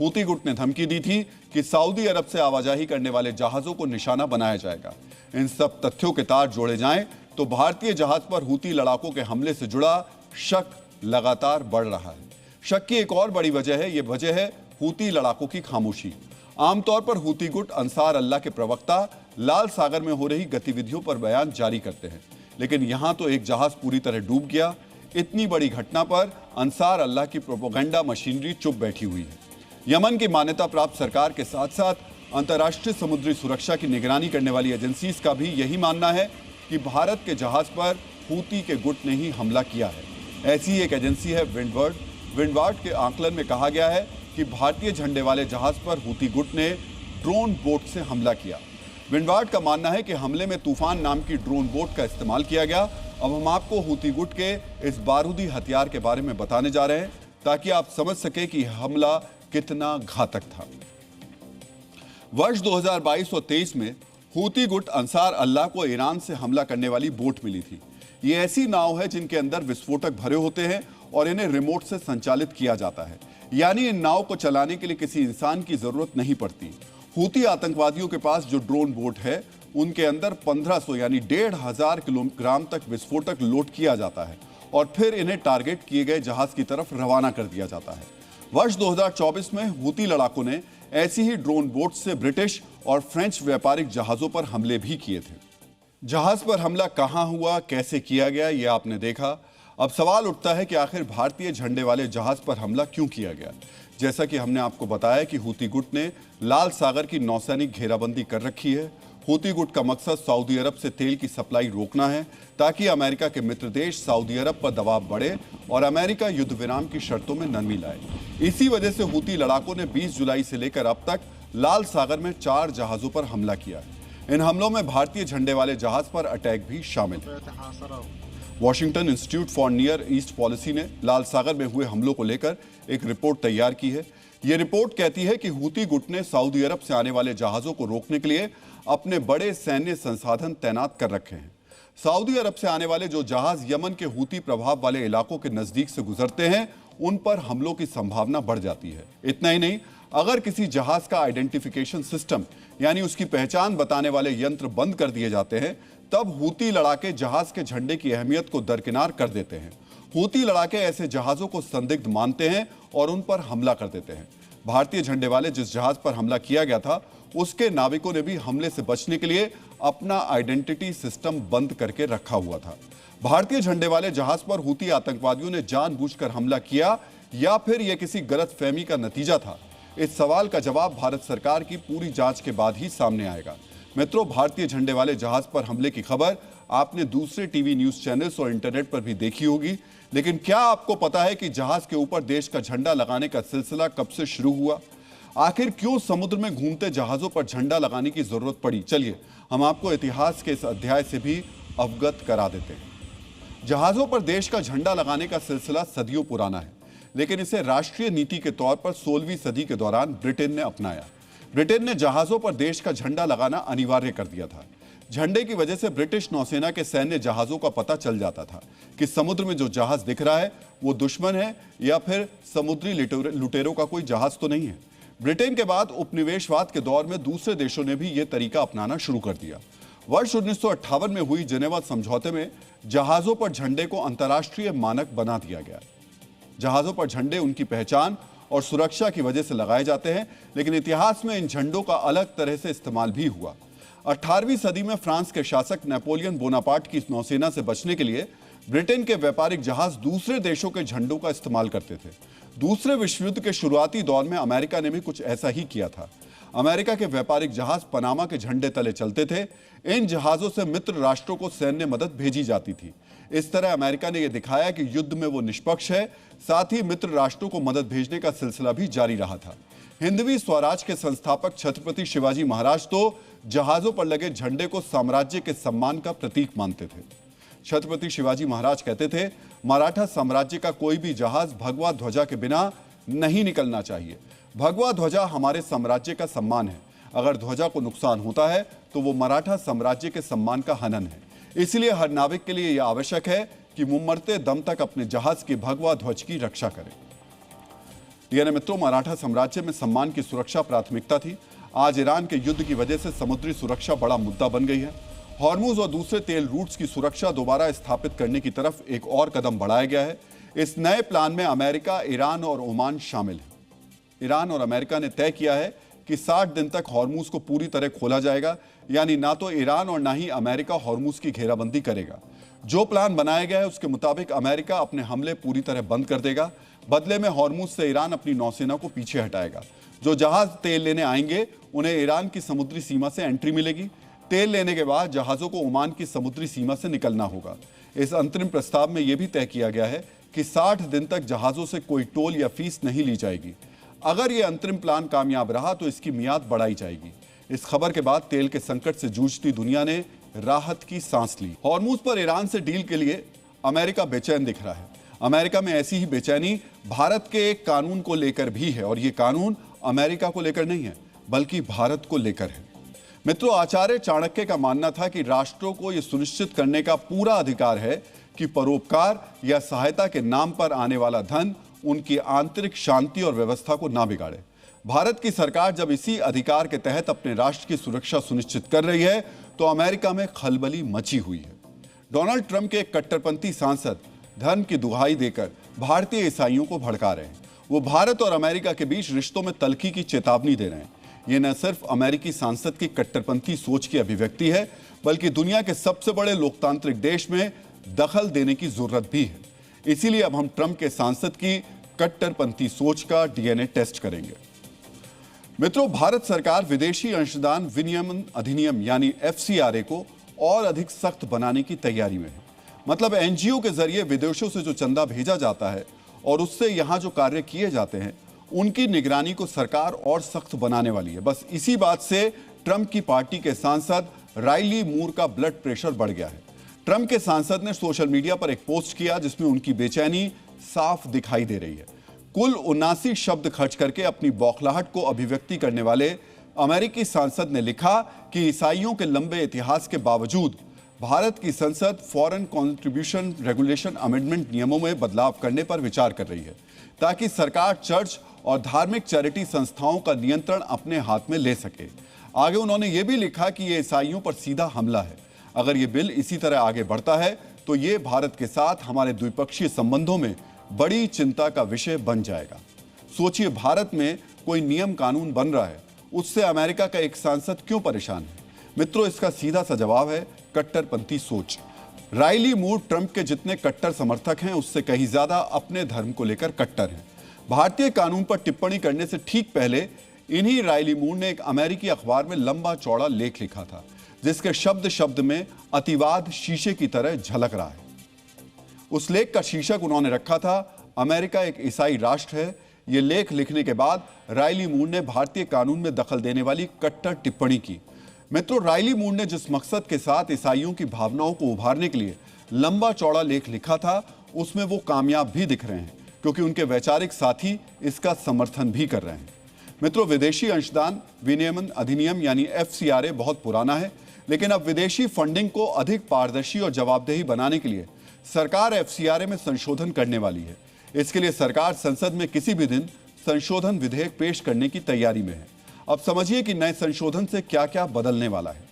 हूती गुट ने धमकी दी थी कि सऊदी अरब से आवाजाही करने वाले जहाजों को निशाना बनाया जाएगा। इन सब तथ्यों के तार जोड़े जाएं तो भारतीय जहाज पर हूती लड़ाकों के हमले से जुड़ा शक लगातार बढ़ रहा है। शक की एक और बड़ी वजह है, ये वजह है हूती लड़ाकों की खामोशी। आमतौर पर हूती गुट अंसार अल्लाह के प्रवक्ता लाल सागर में हो रही गतिविधियों पर बयान जारी करते हैं, लेकिन यहां तो एक जहाज पूरी तरह डूब गया। इतनी बड़ी घटना पर अंसार अल्लाह की प्रोपेगेंडा मशीनरी चुप बैठी हुई है। यमन की मान्यता प्राप्त सरकार के साथ साथ अंतर्राष्ट्रीय समुद्री सुरक्षा की निगरानी करने वाली एजेंसीज का भी यही मानना है कि भारत के जहाज पर हूती के गुट ने ही हमला किया है। ऐसी ही एक एजेंसी है विंडवर्ड। विंडवर्ड के आकलन में कहा गया है कि भारतीय झंडे वाले जहाज पर हूती गुट ने ड्रोन बोट से हमला किया। विंडवर्ड का मानना है कि हमले में तूफान नाम की ड्रोन बोट का इस्तेमाल किया गया। अब हम आपको हूती गुट के इस बारूदी हथियार के बारे में बताने जा रहे हैं ताकि आप समझ सके कि हमला कितना घातक था। वर्ष 2022 और 23 में हूती गुट अंसार अल्लाह को ईरान से हमला करने वाली बोट मिली थी। ये ऐसी नाव है जिनके अंदर विस्फोटक भरे होते हैं और इन्हें रिमोट से संचालित किया जाता है, यानी इन नाव को चलाने के लिए किसी इंसान की जरूरत नहीं पड़ती। हूती आतंकवादियों के पास जो ड्रोन बोट है उनके अंदर 1500 यानी 1500 किलोग्राम तक विस्फोटक लोड किया जाता है और फिर इन्हें टारगेट किए गए जहाज की तरफ रवाना कर दिया जाता है। वर्ष 2024 में हूती लड़ाकों ने ऐसी ही ड्रोन बोट से ब्रिटिश और फ्रेंच व्यापारिक जहाजों पर हमले भी किए थे। जहाज पर हमला कहां हुआ, कैसे किया गया, यह आपने देखा। अब सवाल उठता है कि आखिर भारतीय झंडे वाले जहाज पर हमला क्यों किया गया। जैसा कि हमने आपको बताया कि हूती गुट ने लाल सागर की नौसैनिक घेराबंदी कर रखी है। हूती गुट का मकसद सऊदी अरब से तेल की सप्लाई रोकना है ताकि अमेरिका के मित्र देश सऊदी अरब पर दबाव बढ़े और अमेरिका युद्ध विराम की शर्तों में नरमी लाए। इसी वजह से हूती लड़ाकों ने 20 जुलाई से लेकर अब तक लाल सागर में 4 जहाजों पर हमला किया है। इन हमलों में भारतीय झंडे वाले जहाज पर अटैक भी शामिल है। Washington institute for near east policy ने लाल सागर में हुए हमलों को लेकर एक रिपोर्ट तैयार की है। यह रिपोर्ट कहती है कि हूती गुट ने सऊदी अरब से आने वाले जहाजों को रोकने के लिए अपने बड़े सैन्य संसाधन तैनात कर रखे हैं। सऊदी अरब से आने वाले जो जहाज यमन के हूती प्रभाव वाले इलाकों के नजदीक से गुजरते हैं उन पर हमलों की संभावना बढ़ जाती है। इतना ही नहीं, अगर किसी जहाज का आइडेंटिफिकेशन सिस्टम यानी उसकी पहचान बताने वाले यंत्र बंद कर दिए जाते हैं तब हूती लड़ाके जहाज के झंडे की अहमियत को दरकिनार कर देते हैं। हूती लड़ाके ऐसे जहाजों को संदिग्ध मानते हैं और उन पर हमला कर देते हैं। भारतीय झंडे वाले जिस जहाज पर हमला किया गया था उसके नाविकों ने भी हमले से बचने के लिए अपना आइडेंटिटी सिस्टम बंद करके रखा हुआ था। भारतीय झंडे वाले जहाज पर हूती आतंकवादियों ने जानबूझकर हमला किया या फिर यह किसी गलतफहमी का नतीजा था, इस सवाल का जवाब भारत सरकार की पूरी जांच के बाद ही सामने आएगा। मित्रों, भारतीय झंडे वाले जहाज पर हमले की खबर आपने दूसरे टीवी न्यूज चैनल्स और इंटरनेट पर भी देखी होगी, लेकिन क्या आपको पता है कि जहाज के ऊपर देश का झंडा लगाने का सिलसिला कब से शुरू हुआ? आखिर क्यों समुद्र में घूमते जहाजों पर झंडा लगाने की जरूरत पड़ी? चलिए हम आपको इतिहास के इस अध्याय से भी अवगत करा देते हैं। जहाजों पर देश का झंडा लगाने का सिलसिला सदियों पुराना है, लेकिन इसे राष्ट्रीय नीति के तौर पर 16वीं सदी के दौरान ब्रिटेन ने अपनाया। ब्रिटेन ने जहाजों पर देश का झंडा लगाना अनिवार्य कर दिया था। झंडे की वजह से ब्रिटिश नौसेना के सैन्य जहाजों का पता चल जाता था कि समुद्र में जो जहाज दिख रहा है वो दुश्मन है या फिर समुद्री लुटेरों का कोई जहाज तो नहीं है। ब्रिटेन के बाद उपनिवेशवाद के दौर में दूसरे देशों ने भी यह तरीका अपनाना शुरू कर दिया। वर्ष 1958 में हुई जेनेवा समझौते में जहाजों पर झंडे को अंतर्राष्ट्रीय मानक बना दिया गया। जहाजों पर झंडे उनकी पहचान और सुरक्षा की वजह से लगाए जाते हैं, लेकिन इतिहास में इन झंडों का अलग तरह से इस्तेमाल भी हुआ। 18वीं सदी में फ्रांस के शासक नेपोलियन बोनापार्ट की नौसेना से बचने के लिए ब्रिटेन के व्यापारिक जहाज दूसरे देशों के झंडों का इस्तेमाल करते थे। दूसरे विश्व युद्ध के शुरुआती दौर में अमेरिका ने भी कुछ ऐसा ही किया था। अमेरिका के व्यापारिक जहाज पनामा के झंडे तले चलते थे। इन जहाजों से मित्र राष्ट्रों को सैन्य मदद भेजी जाती थी। इस तरह अमेरिका ने यह दिखाया कि युद्ध में वो निष्पक्ष है। साथ ही मित्र राष्ट्रों को मदद भेजने का सिलसिला भी जारी रहा था। हिंदवी स्वराज के संस्थापक छत्रपति शिवाजी महाराज तो जहाजों पर लगे झंडे को साम्राज्य के सम्मान का प्रतीक मानते थे। छत्रपति शिवाजी महाराज कहते थे, मराठा साम्राज्य का कोई भी जहाज भगवा ध्वजा के बिना नहीं निकलना चाहिए। भगवा ध्वजा हमारे साम्राज्य का सम्मान है। अगर ध्वजा को नुकसान होता है तो वो मराठा साम्राज्य के सम्मान का हनन है। इसलिए हर नाविक के लिए यह आवश्यक है कि मुमरते दम तक अपने जहाज के भगवा ध्वज की रक्षा करें। यानी मित्रों, मराठा साम्राज्य में सम्मान की सुरक्षा प्राथमिकता थी। आज ईरान के युद्ध की वजह से समुद्री सुरक्षा बड़ा मुद्दा बन गई है। हॉर्मुज और दूसरे तेल रूट्स की सुरक्षा दोबारा स्थापित करने की तरफ एक और कदम बढ़ाया गया है। इस नए प्लान में अमेरिका, ईरान और ओमान शामिल है। ईरान और अमेरिका ने तय किया है कि 60 दिन तक हॉर्मुज को पूरी तरह खोला जाएगा। यानी ना तो ईरान और ना ही अमेरिका हॉर्मुज की घेराबंदी करेगा। जो प्लान बनाया गया है उसके मुताबिक अमेरिका अपने हमले पूरी तरह बंद कर देगा। बदले में हॉर्मुज से ईरान अपनी नौसेना को पीछे हटाएगा। जो जहाज तेल लेने आएंगे उन्हें ईरान की समुद्री सीमा से एंट्री मिलेगी। तेल लेने के बाद जहाजों को ओमान की समुद्री सीमा से निकलना होगा। इस अंतरिम प्रस्ताव में यह भी तय किया गया है कि 60 दिन तक जहाजों से कोई टोल या फीस नहीं ली जाएगी। अगर यह अंतरिम प्लान कामयाब रहा तो इसकी मियाद बढ़ाई जाएगी। इस खबर के बाद तेल के संकट से जूझती दुनिया ने राहत की सांस ली। हॉर्मुज पर ईरान से डील के लिए अमेरिका बेचैन दिख रहा है। अमेरिका में ऐसी ही बेचैनी भारत के एक कानून को लेकर भी है, और यह कानून अमेरिका को लेकर नहीं है बल्कि भारत को लेकर है। मित्रों, आचार्य चाणक्य का मानना था कि राष्ट्रों को यह सुनिश्चित करने का पूरा अधिकार है कि परोपकार या सहायता के नाम पर आने वाला धन उनकी आंतरिक शांति और व्यवस्था को ना बिगाड़े। भारत की सरकार जब इसी अधिकार के तहत अपने राष्ट्र की सुरक्षा सुनिश्चित कर रही है तो अमेरिका में खलबली मची हुई है। डोनाल्ड ट्रंप के एक कट्टरपंथी सांसद धर्म की दुहाई देकर भारतीय ईसाइयों को भड़का रहे हैं। वो भारत और अमेरिका के बीच रिश्तों में तल्खी की चेतावनी दे रहे हैं। ये न सिर्फ अमेरिकी सांसद की कट्टरपंथी सोच की अभिव्यक्ति है बल्कि दुनिया के सबसे बड़े लोकतांत्रिक देश में दखल देने की जरूरत भी है। इसीलिए अब हम ट्रंप के सांसद की कट्टरपंथी सोच का डीएनए टेस्ट करेंगे। मित्रों, भारत सरकार विदेशी अंशदान विनियमन अधिनियम यानी FCRA को और अधिक सख्त बनाने की तैयारी में है। मतलब एनजीओ के जरिए विदेशों से जो चंदा भेजा जाता है और उससे यहां जो कार्य किए जाते हैं उनकी निगरानी को सरकार और सख्त बनाने वाली है। बस इसी बात से ट्रंप की पार्टी के सांसद राइली मूर का ब्लड प्रेशर बढ़ गया है। ट्रंप के सांसद ने सोशल मीडिया पर एक पोस्ट किया जिसमें उनकी बेचैनी साफ दिखाई दे रही है। कुल 79 शब्द खर्च करके अपनी बौखलाहट को अभिव्यक्ति करने वाले अमेरिकी सांसद ने लिखा कि ईसाइयों के लंबे इतिहास के बावजूद भारत की संसद फॉरेन कंट्रीब्यूशन रेगुलेशन अमेंडमेंट नियमों में बदलाव करने पर विचार कर रही है ताकि सरकार चर्च और धार्मिक चैरिटी संस्थाओं का नियंत्रण अपने हाथ में ले सके। आगे उन्होंने ये भी लिखा कि यह ईसाइयों पर सीधा हमला है। अगर ये बिल इसी तरह आगे बढ़ता है तो ये भारत के साथ हमारे द्विपक्षीय संबंधों में बड़ी चिंता का विषय बन जाएगा। सोचिए, भारत में कोई नियम कानून बन रहा है, उससे अमेरिका का एक सांसद क्यों परेशान है? मित्रों, इसका सीधा सा जवाब है कट्टरपंथी सोच। राइली मूर ट्रंप के जितने कट्टर समर्थक हैं उससे कहीं ज्यादा अपने धर्म को लेकर कट्टर हैं। भारतीय कानून पर टिप्पणी करने से ठीक पहले इन्हीं राइली मूर ने एक अमेरिकी अखबार में लंबा चौड़ा लेख लिखा था जिसके शब्द शब्द में अतिवाद शीशे की तरह झलक रहा है। उस लेख का शीर्षक उन्होंने रखा था, अमेरिका एक ईसाई राष्ट्र है। यह लेख लिखने के बाद राइली मूर ने भारतीय कानून में दखल देने वाली कट्टर टिप्पणी की। मित्रों, राइली मूर ने जिस मकसद के साथ ईसाइयों की भावनाओं को उभारने के लिए लंबा चौड़ा लेख लिखा था उसमें वो कामयाब भी दिख रहे हैं क्योंकि उनके वैचारिक साथी इसका समर्थन भी कर रहे हैं। मित्रों, विदेशी अंशदान विनियमन अधिनियम यानी FCRA बहुत पुराना है, लेकिन अब विदेशी फंडिंग को अधिक पारदर्शी और जवाबदेही बनाने के लिए सरकार FCRA में संशोधन करने वाली है। इसके लिए सरकार संसद में किसी भी दिन संशोधन विधेयक पेश करने की तैयारी में है। अब समझिए कि नए संशोधन से क्या क्या बदलने वाला है।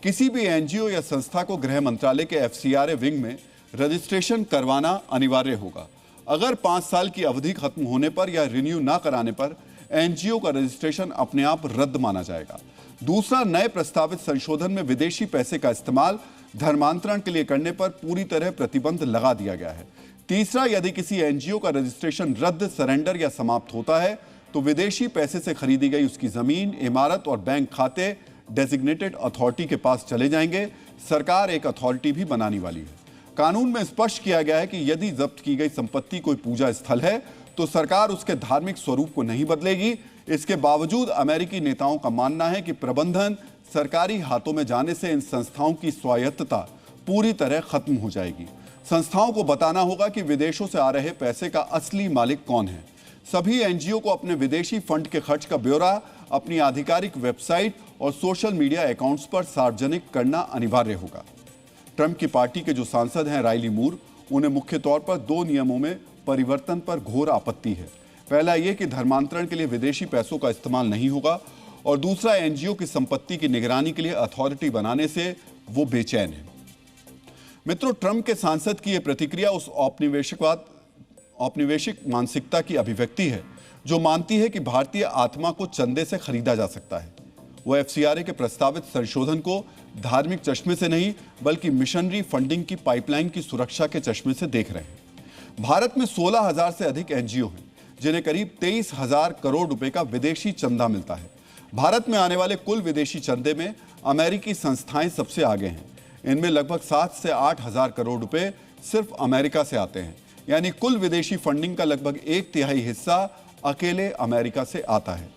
किसी भी एनजीओ या संस्था को गृह मंत्रालय के एफसीआरए विंग में रजिस्ट्रेशन करवाना अनिवार्य होगा। अगर 5 साल की अवधि खत्म होने पर या रिन्यू ना कराने पर एनजीओ का रजिस्ट्रेशन अपने आप रद्द माना जाएगा। दूसरा, नए प्रस्तावित संशोधन में विदेशी पैसे का इस्तेमाल धर्मांतरण के लिए करने पर पूरी तरह प्रतिबंध लगा दिया गया है। तीसरा, यदि किसी एनजीओ का रजिस्ट्रेशन रद्द, सरेंडर या समाप्त होता है तो विदेशी पैसे से खरीदी गई उसकी जमीन, इमारत और बैंक खाते डेजिग्नेटेड अथॉरिटी के पास चले जाएंगे। सरकार एक अथॉरिटी भी बनाने वाली है। कानून में स्पष्ट किया गया है कि यदि जब्त की गई संपत्ति कोई पूजा स्थल है तो सरकार उसके धार्मिक स्वरूप को नहीं बदलेगी। इसके बावजूद अमेरिकी नेताओं का मानना है कि प्रबंधन सरकारी हाथों में जाने से इन संस्थाओं की स्वायत्तता पूरी तरह खत्म हो जाएगी। संस्थाओं को बताना होगा कि विदेशों से आ रहे पैसे का असली मालिक कौन है। सभी एनजीओ को अपने विदेशी फंड के खर्च का ब्यौरा अपनी आधिकारिक वेबसाइट और सोशल मीडिया अकाउंट्स पर सार्वजनिक करना अनिवार्य होगा। ट्रंप की पार्टी के जो सांसद हैं राइली मूर, उन्हें मुख्य तौर पर 2 नियमों में परिवर्तन पर घोर आपत्ति है। पहला ये कि धर्मांतरण के लिए विदेशी पैसों का इस्तेमाल नहीं होगा और दूसरा, एनजीओ की संपत्ति की निगरानी के लिए अथॉरिटी बनाने से वो बेचैन है। मित्रों, ट्रंप के सांसद की यह प्रतिक्रिया उस औपनिवेशिक मानसिकता की अभिव्यक्ति है जो मानती है कि भारतीय आत्मा को चंदे से खरीदा जा सकता है। वो एफसीआरए के प्रस्तावित संशोधन को धार्मिक चश्मे से नहीं बल्कि मिशनरी फंडिंग की पाइपलाइन की सुरक्षा के चश्मे से देख रहे हैं। भारत में 16,000 से अधिक एनजीओ हैं जिन्हें करीब 23,000 करोड़ रुपए का विदेशी चंदा मिलता है। भारत में आने वाले कुल विदेशी चंदे में अमेरिकी संस्थाएं सबसे आगे हैं। इनमें लगभग 7 से 8,000 करोड़ रुपए सिर्फ अमेरिका से आते हैं, यानी कुल विदेशी फंडिंग का लगभग 1/3 हिस्सा अकेले अमेरिका से आता है।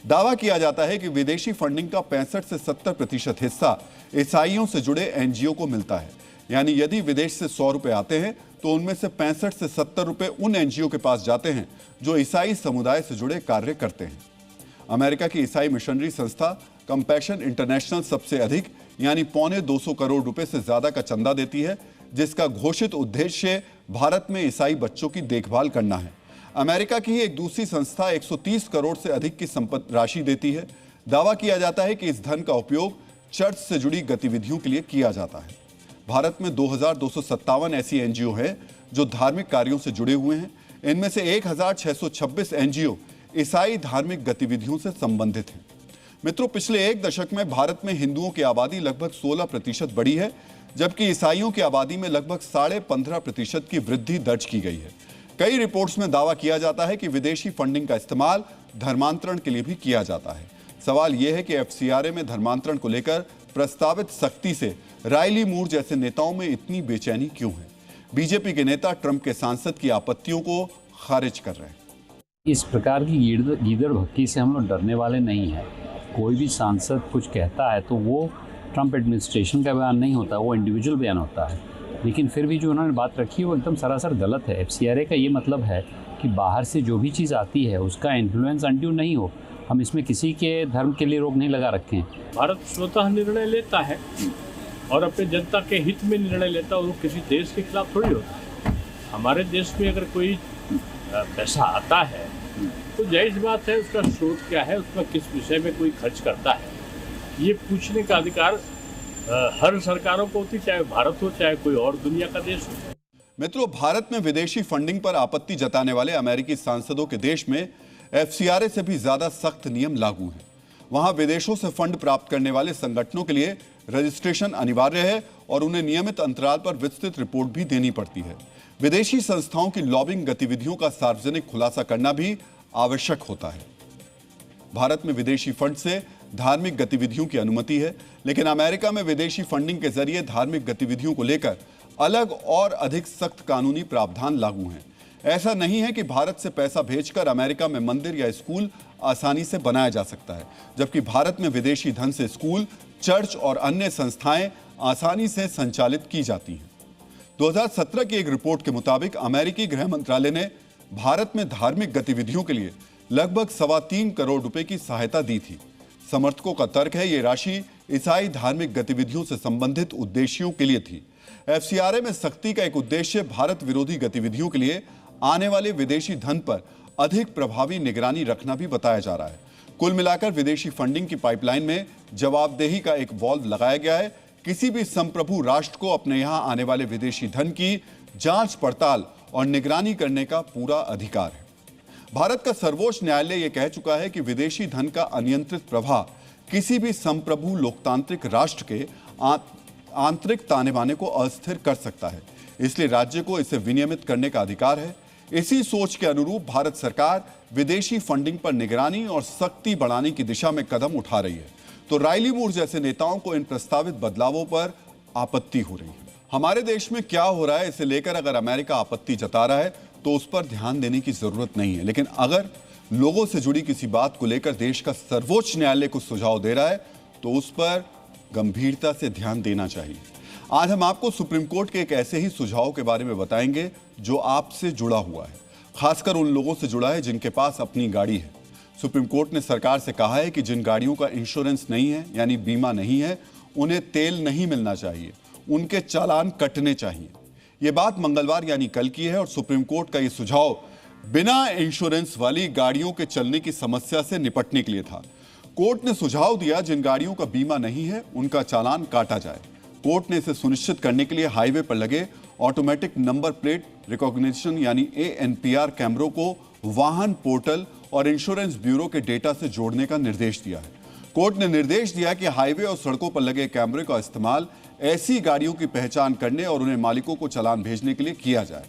दावा किया जाता है कि विदेशी फंडिंग का 65 से 70% हिस्सा ईसाइयों से जुड़े एनजीओ को मिलता है। यानी यदि विदेश से 100 रुपए आते हैं तो उनमें से 65 से 70 रुपए उन एनजीओ के पास जाते हैं जो ईसाई समुदाय से जुड़े कार्य करते हैं। अमेरिका की ईसाई मिशनरी संस्था कंपैशन इंटरनेशनल सबसे अधिक यानी 225 करोड़ रुपए से ज्यादा का चंदा देती है, जिसका घोषित उद्देश्य भारत में ईसाई बच्चों की देखभाल करना है। अमेरिका की ही एक दूसरी संस्था 130 करोड़ से अधिक की संपत्ति राशि देती है। दावा किया जाता है कि इस धन का उपयोग चर्च से जुड़ी गतिविधियों के लिए किया जाता है। भारत में 2,257 ऐसी एनजीओ हैं जो धार्मिक कार्यों से जुड़े हुए हैं। इनमें से 1,626 एनजीओ ईसाई धार्मिक गतिविधियों से संबंधित हैं। मित्रों, पिछले 1 दशक में भारत में हिंदुओं की आबादी लगभग 16% बढ़ी है, जबकि ईसाइयों की आबादी में लगभग 15.5% की वृद्धि दर्ज की गई है। कई रिपोर्ट्स में दावा किया जाता है कि विदेशी फंडिंग का इस्तेमाल धर्मांतरण के लिए भी किया जाता है। सवाल यह है कि एफसीआरए में धर्मांतरण को लेकर प्रस्तावित सख्ती से राइली मूर जैसे नेताओं में इतनी बेचैनी क्यों है? बीजेपी के नेता ट्रंप के सांसद की आपत्तियों को खारिज कर रहे हैं। इस प्रकार की गीदड़ भक्ति से हम लोग डरने वाले नहीं हैं। कोई भी सांसद कुछ कहता है तो वो ट्रंप एडमिनिस्ट्रेशन का बयान नहीं होता, वो इंडिविजुअल बयान होता है। लेकिन फिर भी जो उन्होंने बात रखी है वो एकदम सरासर गलत है। एफसीआरए का ये मतलब है कि बाहर से जो भी चीज़ आती है उसका इन्फ्लुएंस अनड्यू नहीं हो। हम इसमें किसी के धर्म के लिए रोक नहीं लगा रखे हैं। भारत स्वतः निर्णय लेता है और अपने जनता के हित में निर्णय लेता है, और वो किसी देश के खिलाफ थोड़ी होता है। हमारे देश में अगर कोई पैसा आता है तो जायज़ बात है उसका स्रोत क्या है, उसमें किस विषय में कोई खर्च करता है, ये पूछने का अधिकार हर सरकारों को होती, चाहे भारत हो चाहे कोई और दुनिया का देश हो। मित्रों, भारत में विदेशी फंडिंग पर आपत्ति जताने वाले अमेरिकी सांसदों के देश में एफसीआरए से भी ज्यादा सख्त नियम लागू हैं। वहां विदेशों से फंड प्राप्त करने वाले संगठनों के लिए रजिस्ट्रेशन अनिवार्य है और उन्हें नियमित अंतराल पर विस्तृत रिपोर्ट भी देनी पड़ती है। विदेशी संस्थाओं की लॉबिंग गतिविधियों का सार्वजनिक खुलासा करना भी आवश्यक होता है। भारत में विदेशी फंड से धार्मिक गतिविधियों की अनुमति है, लेकिन अमेरिका में विदेशी फंडिंग के जरिए धार्मिक गतिविधियों को लेकर अलग और अधिक सख्त कानूनी प्रावधान लागू हैं। ऐसा नहीं है कि भारत से पैसा भेजकर अमेरिका में मंदिर या स्कूल आसानी से बनाया जा सकता है, जबकि भारत में विदेशी धन से स्कूल, चर्च और अन्य संस्थाएं आसानी से संचालित की जाती हैं। 2017 की एक रिपोर्ट के मुताबिक अमेरिकी गृह मंत्रालय ने भारत में धार्मिक गतिविधियों के लिए लगभग 3.25 करोड़ रुपए की सहायता दी थी। समर्थकों का तर्क है ये राशि ईसाई धार्मिक गतिविधियों से संबंधित उद्देश्यों के लिए थी। एफसीआरए में सख्ती का एक उद्देश्य भारत विरोधी गतिविधियों के लिए आने वाले विदेशी धन पर अधिक प्रभावी निगरानी रखना भी बताया जा रहा है। कुल मिलाकर विदेशी फंडिंग की पाइपलाइन में जवाबदेही का एक वॉल्व लगाया गया है। किसी भी संप्रभु राष्ट्र को अपने यहां आने वाले विदेशी धन की जांच पड़ताल और निगरानी करने का पूरा अधिकार है। भारत का सर्वोच्च न्यायालय यह कह चुका है कि विदेशी धन का अनियंत्रित प्रवाह किसी भी संप्रभु लोकतांत्रिक राष्ट्र के आंतरिक ताने बाने को अस्थिर कर सकता है, इसलिए राज्य को इसे विनियमित करने का अधिकार है। इसी सोच के अनुरूप भारत सरकार विदेशी फंडिंग पर निगरानी और सख्ती बढ़ाने की दिशा में कदम उठा रही है, तो राइली मूर जैसे नेताओं को इन प्रस्तावित बदलावों पर आपत्ति हो रही है। हमारे देश में क्या हो रहा है इसे लेकर अगर अमेरिका आपत्ति जता रहा है तो उस पर ध्यान देने की जरूरत नहीं है, लेकिन अगर लोगों से जुड़ी किसी बात को लेकर देश का सर्वोच्च न्यायालय कुछ सुझाव दे रहा है तो उस पर गंभीरता से ध्यान देना चाहिए। आज हम आपको सुप्रीम कोर्ट के एक ऐसे ही सुझाव के बारे में बताएंगे जो आपसे जुड़ा हुआ है, खासकर उन लोगों से जुड़ा है जिनके पास अपनी गाड़ी है। सुप्रीम कोर्ट ने सरकार से कहा है कि जिन गाड़ियों का इंश्योरेंस नहीं है यानी बीमा नहीं है, उन्हें तेल नहीं मिलना चाहिए, उनके चालान कटने चाहिए। यह बात मंगलवार यानी कल की है और सुप्रीम कोर्ट का यह सुझाव बिना इंश्योरेंस वाली गाड़ियों के चलने की समस्या से निपटने के लिए था। कोर्ट ने सुझाव दिया जिन गाड़ियों का बीमा नहीं है उनका चालान काटा जाए। कोर्ट ने इसे सुनिश्चित करने के लिए हाईवे पर लगे ऑटोमेटिक नंबर प्लेट रिकॉग्निशन यानी ANPR कैमरों को वाहन पोर्टल और इंश्योरेंस ब्यूरो के डेटा से जोड़ने का निर्देश दिया है। कोर्ट ने निर्देश दिया कि हाईवे और सड़कों पर लगे कैमरे का इस्तेमाल ऐसी गाड़ियों की पहचान करने और उन्हें मालिकों को चालान भेजने के लिए किया जाए।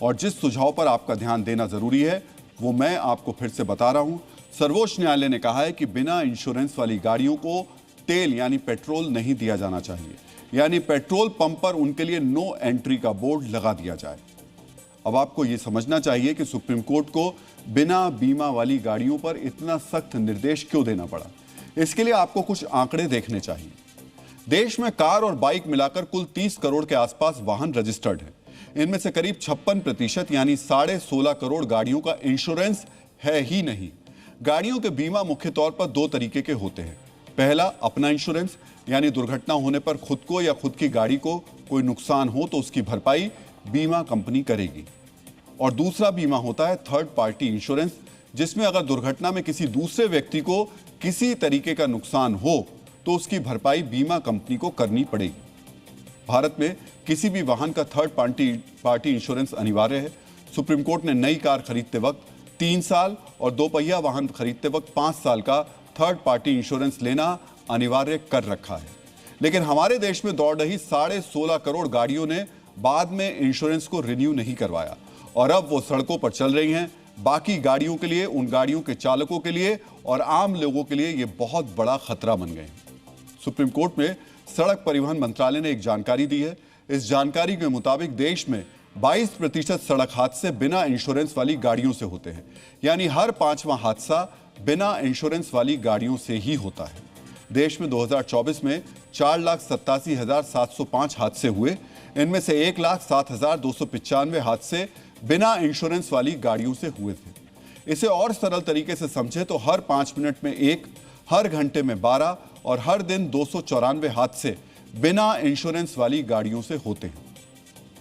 और जिस सुझाव पर आपका ध्यान देना जरूरी है वो मैं आपको फिर से बता रहा हूं। सर्वोच्च न्यायालय ने कहा है कि बिना इंश्योरेंस वाली गाड़ियों को तेल यानी पेट्रोल नहीं दिया जाना चाहिए, यानी पेट्रोल पंप पर उनके लिए नो एंट्री का बोर्ड लगा दिया जाए। अब आपको यह समझना चाहिए कि सुप्रीम कोर्ट को बिना बीमा वाली गाड़ियों पर इतना सख्त निर्देश क्यों देना पड़ा। इसके लिए आपको कुछ आंकड़े देखने चाहिए। देश में कार और बाइक मिलाकर कुल 30 करोड़ के आसपास वाहन रजिस्टर्ड है। इनमें से करीब 56% यानी 16.5 करोड़ गाड़ियों का इंश्योरेंस है ही नहीं। गाड़ियों के बीमा मुख्य तौर पर दो तरीके के होते हैं। पहला अपना इंश्योरेंस यानी दुर्घटना होने पर खुद को या खुद की गाड़ी को कोई नुकसान हो तो उसकी भरपाई बीमा कंपनी करेगी। और दूसरा बीमा होता है थर्ड पार्टी इंश्योरेंस, जिसमें अगर दुर्घटना में किसी दूसरे व्यक्ति को किसी तरीके का नुकसान हो तो उसकी भरपाई बीमा कंपनी को करनी पड़ेगी। भारत में किसी भी वाहन का थर्ड पार्टी इंश्योरेंस अनिवार्य है। सुप्रीम कोर्ट ने नई कार खरीदते वक्त 3 साल और दोपहिया वाहन खरीदते वक्त 5 साल का थर्ड पार्टी इंश्योरेंस लेना अनिवार्य कर रखा है। लेकिन हमारे देश में दौड़ रही 16.5 करोड़ गाड़ियों ने बाद में इंश्योरेंस को रिन्यू नहीं करवाया और अब वो सड़कों पर चल रही हैं। बाकी गाड़ियों के लिए, उन गाड़ियों के चालकों के लिए और आम लोगों के लिए ये बहुत बड़ा खतरा बन गए। सुप्रीम कोर्ट में सड़क परिवहन मंत्रालय ने एक जानकारी दी है। इस जानकारी के मुताबिक देश में 22% सड़क हादसे बिना इंश्योरेंस वाली गाड़ियों से होते हैं, यानी हर 5वां हादसा बिना इंश्योरेंस वाली गाड़ियों से ही होता है। देश में 2024 में 4,87,705 हादसे हुए। इनमें से 1,07,295 हादसे बिना इंश्योरेंस वाली गाड़ियों से हुए थे। इसे और सरल तरीके से समझे तो हर 5 मिनट में 1, हर घंटे में 12 और हर दिन 294 हादसे बिना इंश्योरेंस वाली गाड़ियों से होते हैं।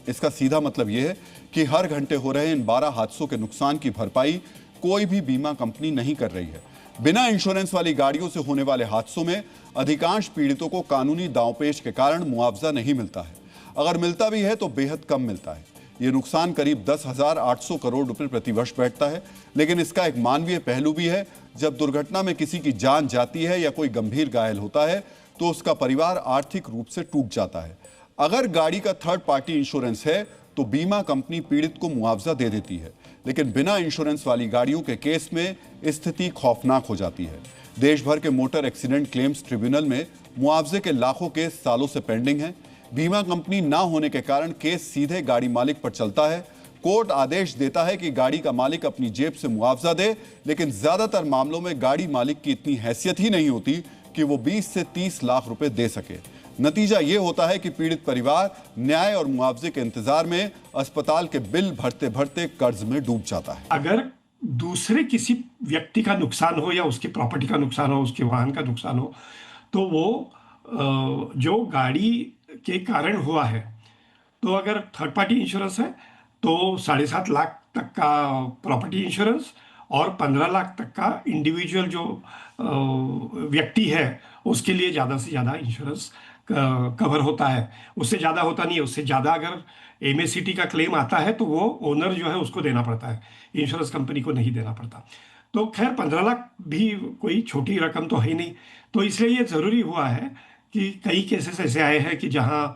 इसका सीधा मतलब यह है कि हर घंटे हो रहे इन 12 हादसों के नुकसान की भरपाई कोई भी बीमा कंपनी नहीं कर रही है। बिना इंश्योरेंस वाली गाड़ियों से होने वाले हादसों में अधिकांश पीड़ितों को कानूनी दांवपेच के कारण मुआवजा नहीं मिलता है। अगर मिलता भी है तो बेहद कम मिलता है। ये नुकसान करीब 10,800 करोड़ रुपए प्रति वर्ष बैठता है। लेकिन इसका एक मानवीय पहलू भी है। जब दुर्घटना में किसी की जान जाती है या कोई गंभीर घायल होता है तो उसका परिवार आर्थिक रूप से टूट जाता है। अगर गाड़ी का थर्ड पार्टी इंश्योरेंस है तो बीमा कंपनी पीड़ित को मुआवजा दे देती है, लेकिन बिना इंश्योरेंस वाली गाड़ियों के केस में स्थिति खौफनाक हो जाती है। देश भर के मोटर एक्सीडेंट क्लेम्स ट्रिब्यूनल में मुआवजे के लाखों केस सालों से पेंडिंग हैं। बीमा कंपनी ना होने के कारण केस सीधे गाड़ी मालिक पर चलता है। कोर्ट आदेश देता है कि गाड़ी का मालिक अपनी जेब से मुआवजा दे, लेकिन ज्यादातर मामलों में गाड़ी मालिक की इतनी हैसियत ही नहीं होती कि वो 20 से 30 लाख रुपए दे सके। नतीजा ये होता है कि पीड़ित परिवार न्याय और मुआवजे के इंतजार में अस्पताल के बिल भरते भरते कर्ज में डूब जाता है। अगर दूसरे किसी व्यक्ति का नुकसान हो या उसकी प्रॉपर्टी का नुकसान हो, उसके वाहन का नुकसान हो, तो वो जो गाड़ी के कारण हुआ है, तो अगर थर्ड पार्टी इंश्योरेंस है तो 7.5 लाख तक का प्रॉपर्टी इंश्योरेंस और 15 लाख तक का इंडिविजुअल जो व्यक्ति है उसके लिए ज़्यादा से ज़्यादा इंश्योरेंस कवर होता है। उससे ज़्यादा होता नहीं है, उससे ज़्यादा अगर एमएससीटी का क्लेम आता है तो वो ओनर जो है उसको देना पड़ता है, इंश्योरेंस कंपनी को नहीं देना पड़ता। तो खैर 15 लाख भी कोई छोटी रकम तो है नहीं, तो इसलिए ये ज़रूरी हुआ है कि कई केसेस ऐसे आए हैं कि जहां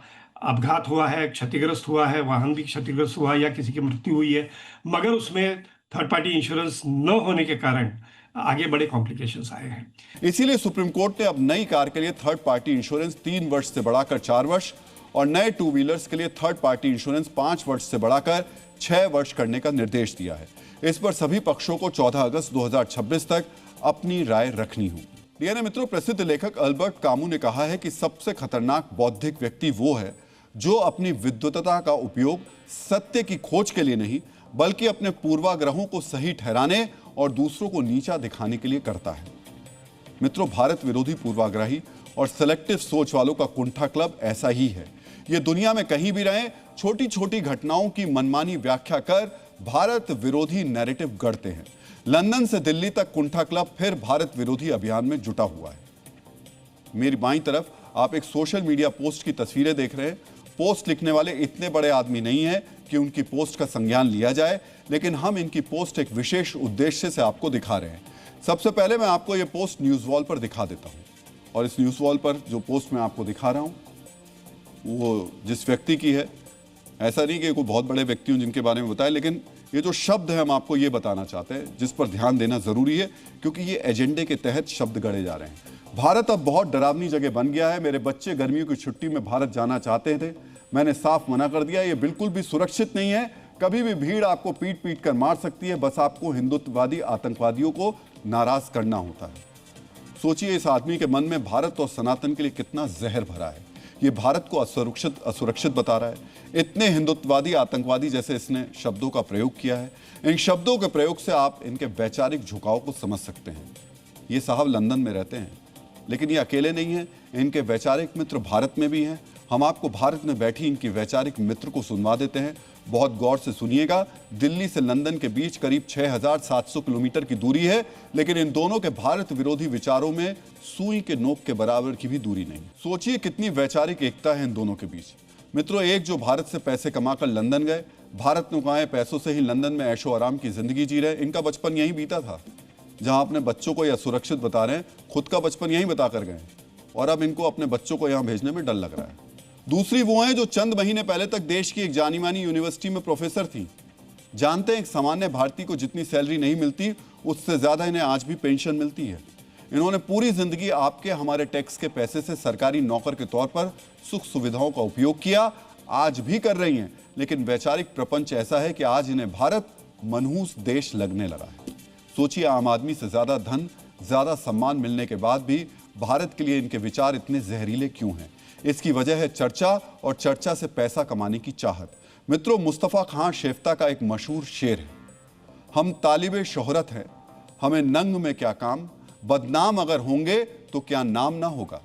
अपघात हुआ है, क्षतिग्रस्त हुआ है, वाहन भी क्षतिग्रस्त हुआ या किसी की मृत्यु हुई है, मगर उसमें थर्ड पार्टी इंश्योरेंस न होने के कारण आगे बड़े कॉम्प्लिकेशंस आए हैं। इसीलिए सुप्रीम कोर्ट ने अब नई कार के लिए थर्ड पार्टी इंश्योरेंस 3 वर्ष से बढ़ाकर 4 वर्ष और नए 2 व्हीलर्स के लिए थर्ड पार्टी इंश्योरेंस 5 वर्ष से बढ़ाकर 6 वर्ष करने का निर्देश दिया है। इस पर सभी पक्षों को 14 अगस्त 2026 तक अपनी राय रखनी होगी। डीएनए मित्रों, प्रसिद्ध लेखक अल्बर्ट कामू ने कहा है कि सबसे खतरनाक बौद्धिक व्यक्ति वो है जो अपनी विद्वत्ता का उपयोग सत्य की खोज के लिए नहीं बल्कि अपने पूर्वाग्रहों को सही ठहराने और दूसरों को नीचा दिखाने के लिए करता है। मित्रों, भारत विरोधी पूर्वाग्रही और सेलेक्टिव सोच वालों का कुंठा क्लब ऐसा ही है। ये दुनिया में कहीं भी रहें, छोटी छोटी घटनाओं की मनमानी व्याख्या कर भारत विरोधी नैरेटिव गढ़ते हैं। लंदन से दिल्ली तक कुंठा क्लब फिर भारत विरोधी अभियान में जुटा हुआ है। मेरी बाईं तरफ आप एक सोशल मीडिया पोस्ट की तस्वीरें देख रहे हैं। पोस्ट लिखने वाले इतने बड़े आदमी नहीं हैं कि उनकी पोस्ट का संज्ञान लिया जाए, लेकिन हम इनकी पोस्ट एक विशेष उद्देश्य से आपको दिखा रहे हैं। सबसे पहले मैं आपको यह पोस्ट न्यूज़ वॉल पर दिखा देता हूं, और इस न्यूज़ वॉल पर जो पोस्ट मैं आपको दिखा रहा हूं वो जिस व्यक्ति की है, ऐसा नहीं कि कोई बहुत बड़े व्यक्ति हूं जिनके बारे में बताए, लेकिन ये जो शब्द है हम आपको ये बताना चाहते हैं जिस पर ध्यान देना जरूरी है, क्योंकि ये एजेंडे के तहत शब्द गढ़े जा रहे हैं। भारत अब बहुत डरावनी जगह बन गया है। मेरे बच्चे गर्मियों की छुट्टी में भारत जाना चाहते थे, मैंने साफ मना कर दिया। ये बिल्कुल भी सुरक्षित नहीं है। कभी भी भीड़ आपको पीट पीट कर मार सकती है, बस आपको हिंदुत्ववादी आतंकवादियों को नाराज करना होता है। सोचिए इस आदमी के मन में भारत और सनातन के लिए कितना जहर भरा है। ये भारत को असुरक्षित बता रहा है। इतने हिंदुत्ववादी आतंकवादी जैसे इसने शब्दों का प्रयोग किया है। इन शब्दों के प्रयोग से आप इनके वैचारिक झुकाव को समझ सकते हैं। ये साहब लंदन में रहते हैं, लेकिन ये अकेले नहीं हैं, इनके वैचारिक मित्र भारत में भी हैं। हम आपको भारत में बैठी इनकी वैचारिक मित्र को सुनवा देते हैं, बहुत गौर से सुनिएगा। दिल्ली से लंदन के बीच करीब 6,700 किलोमीटर की दूरी है, लेकिन इन दोनों के भारत विरोधी विचारों में सुई के नोक के बराबर की भी दूरी नहीं। सोचिए कितनी वैचारिक एकता है इन दोनों के बीच। मित्रों, एक जो भारत से पैसे कमाकर लंदन गए, भारत में कमाए पैसों से ही लंदन में ऐशो आराम की जिंदगी जी रहे। इनका बचपन यहीं बीता था। जहां अपने बच्चों को यह सुरक्षित बता रहे हैं, खुद का बचपन यहीं बता कर गए, और अब इनको अपने बच्चों को यहां भेजने में डर लग रहा है। दूसरी वो हैं जो चंद महीने पहले तक देश की एक जानी मानी यूनिवर्सिटी में प्रोफेसर थी। जानते हैं एक सामान्य भारतीय को जितनी सैलरी नहीं मिलती, उससे ज्यादा इन्हें आज भी पेंशन मिलती है। इन्होंने पूरी जिंदगी आपके हमारे टैक्स के पैसे से सरकारी नौकर के तौर पर सुख सुविधाओं का उपयोग किया, आज भी कर रही हैं। लेकिन वैचारिक प्रपंच ऐसा है कि आज इन्हें भारत मनहूस देश लगने लगा है। सोचिए, आम आदमी से ज्यादा धन, ज्यादा सम्मान मिलने के बाद भी भारत के लिए इनके विचार इतने जहरीले क्यों हैं? इसकी वजह है चर्चा, और चर्चा से पैसा कमाने की चाहत। मित्रों, मुस्तफा खान शेफ्ता का एक मशहूर शेर है, हम तालिबे शोहरत हैं, हमें नंग में क्या काम, बदनाम अगर होंगे तो क्या नाम ना होगा।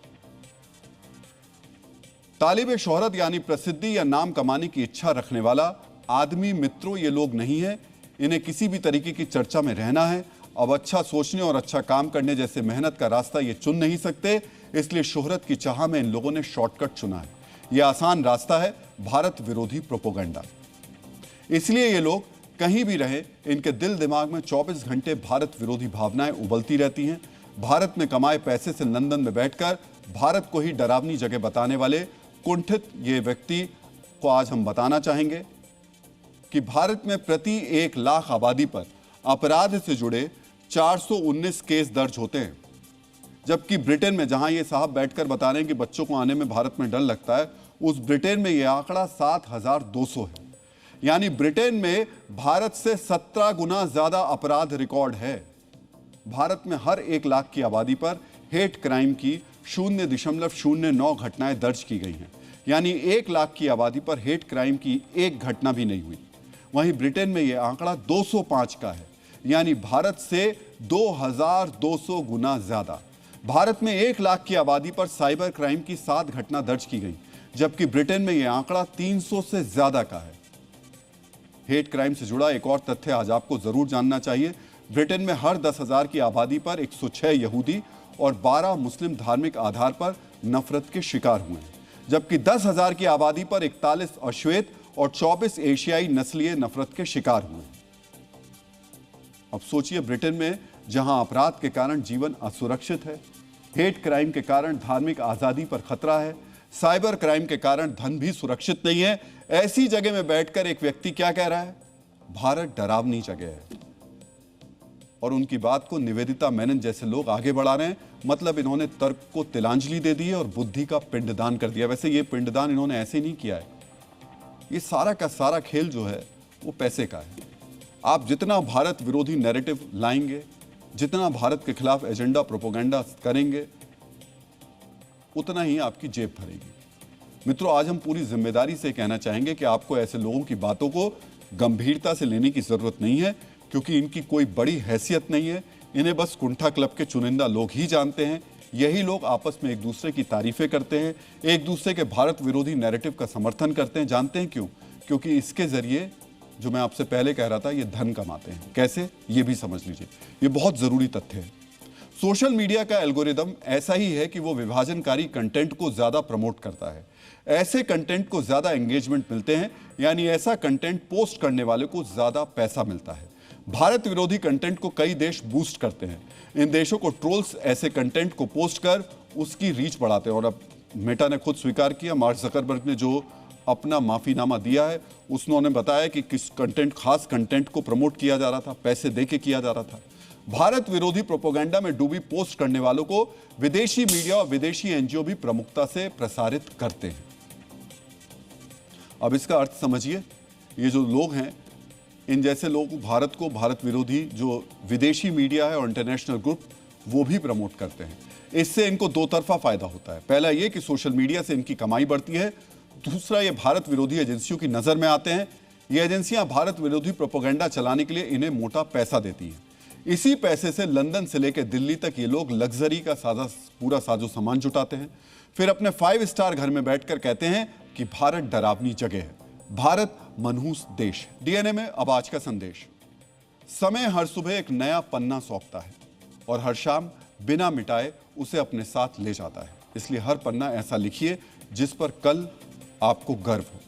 तालिबे शोहरत यानी प्रसिद्धि या नाम कमाने की इच्छा रखने वाला आदमी मित्रों ये लोग नहीं है। इन्हें किसी भी तरीके की चर्चा में रहना है। अब अच्छा सोचने और अच्छा काम करने जैसे मेहनत का रास्ता ये चुन नहीं सकते, इसलिए शोहरत की चाह में इन लोगों ने शॉर्टकट चुना है। यह आसान रास्ता है, भारत विरोधी प्रोपोगंडा। इसलिए ये लोग कहीं भी रहे, इनके दिल दिमाग में 24 घंटे भारत विरोधी भावनाएं उबलती रहती हैं। भारत में कमाए पैसे से लंदन में बैठकर भारत को ही डरावनी जगह बताने वाले कुंठित ये व्यक्ति को आज हम बताना चाहेंगे कि भारत में प्रति 1 लाख आबादी पर अपराध से जुड़े 419 केस दर्ज होते हैं, जबकि ब्रिटेन में, जहां ये साहब बैठकर बता रहे हैं कि बच्चों को आने में भारत में डर लगता है, उस ब्रिटेन में यह आंकड़ा 7,200 है। यानी ब्रिटेन में भारत से 17 गुना ज्यादा अपराध रिकॉर्ड है। भारत में हर 1 लाख की आबादी पर हेट क्राइम की 0.09 घटनाएं दर्ज की गई हैं। यानी 1 लाख की आबादी पर हेट क्राइम की एक घटना भी नहीं हुई। वहीं ब्रिटेन में यह आंकड़ा 205 का है, यानी भारत से 2200 गुना ज्यादा। भारत में 1 लाख की आबादी पर साइबर क्राइम की 7 घटना दर्ज की गई, जबकि ब्रिटेन में यह आंकड़ा 300 से ज्यादा का है। हेट क्राइम से जुड़ा एक और तथ्य आज आपको जरूर जानना चाहिए। ब्रिटेन में हर 10,000 की आबादी पर 106 यहूदी और 12 मुस्लिम धार्मिक आधार पर नफरत के शिकार हुए हैं, जबकि 10,000 की आबादी पर 41 अश्वेत और 24 एशियाई नस्लीय नफरत के शिकार हुए हैं। अब सोचिए, ब्रिटेन में जहां अपराध के कारण जीवन असुरक्षित है, हेट क्राइम के कारण धार्मिक आजादी पर खतरा है, साइबर क्राइम के कारण धन भी सुरक्षित नहीं है, ऐसी जगह में बैठकर एक व्यक्ति क्या कह रहा है? भारत डरावनी जगह है। और उनकी बात को निवेदिता मेनन जैसे लोग आगे बढ़ा रहे हैं। मतलब इन्होंने तर्क को तिलांजलि दे दी है और बुद्धि का पिंडदान कर दिया। वैसे ये पिंडदान इन्होंने ऐसे नहीं किया है, ये सारा का सारा खेल जो है वो पैसे का है। आप जितना भारत विरोधी नैरेटिव लाएंगे, जितना भारत के खिलाफ एजेंडा प्रोपोगेंडा करेंगे, उतना ही आपकी जेब भरेगी। मित्रों, आज हम पूरी जिम्मेदारी से कहना चाहेंगे कि आपको ऐसे लोगों की बातों को गंभीरता से लेने की जरूरत नहीं है, क्योंकि इनकी कोई बड़ी हैसियत नहीं है। इन्हें बस कुंठा क्लब के चुनिंदा लोग ही जानते हैं। यही लोग आपस में एक दूसरे की तारीफें करते हैं, एक दूसरे के भारत विरोधी नैरेटिव का समर्थन करते हैं। जानते हैं क्यों? क्योंकि इसके जरिए, जो मैं आपसे पहले कह रहा था, ये धन कमाते हैं। कैसे? ये भी समझ लीजिए, ये बहुत जरूरी तथ्य है। सोशल मीडिया का एल्गोरिदम ऐसा ही है कि वो विभाजनकारी कंटेंट को ज्यादा प्रमोट करता है। ऐसे कंटेंट को ज्यादा एंगेजमेंट मिलते हैं, यानी ऐसा कंटेंट पोस्ट करने वाले को ज्यादा पैसा मिलता है। भारत विरोधी कंटेंट को कई देश बूस्ट करते हैं। इन देशों को ट्रोल्स ऐसे कंटेंट को पोस्ट कर उसकी रीच बढ़ाते हैं। और अब मेटा ने खुद स्वीकार किया, मार्क जकरबर्ग ने जो अपना माफीनामा दिया है, उसने बताया कि किस कंटेंट, खास कंटेंट को प्रमोट किया जा रहा था, पैसे देके किया जा रहा था। भारत विरोधी प्रोपोगेंडा में डूबी पोस्ट करने वालों को विदेशी मीडिया और विदेशी एनजीओ भी प्रमुखता से प्रसारित करते हैं। अब इसका अर्थ समझिए, ये जो लोग हैं, इन जैसे लोग भारत को, भारत विरोधी जो विदेशी मीडिया है और इंटरनेशनल ग्रुप, वो भी प्रमोट करते हैं। इससे इनको दो तरफा फायदा होता है। पहला ये कि सोशल मीडिया से इनकी कमाई बढ़ती है, दूसरा ये भारत विरोधी एजेंसियों की नजर में आते हैं। ये एजेंसियां भारत विरोधी प्रोपोगेंडा चलाने के लिए इन्हें मोटा पैसा देती हैं। इसी पैसे से लंदन से लेकर दिल्ली तक ये लोग लग्जरी का पूरा साजो सामान जुटाते हैं। फिर अपने 5 स्टार घर में बैठकर कहते हैं कि भारत डरावनी जगह है, भारत मनहूस देश। डीएनए में अब आज का संदेश। समय हर सुबह एक नया पन्ना सौंपता है और हर शाम बिना मिटाए उसे अपने साथ ले जाता है। इसलिए हर पन्ना ऐसा लिखिए जिस पर कल आपको गर्व हो।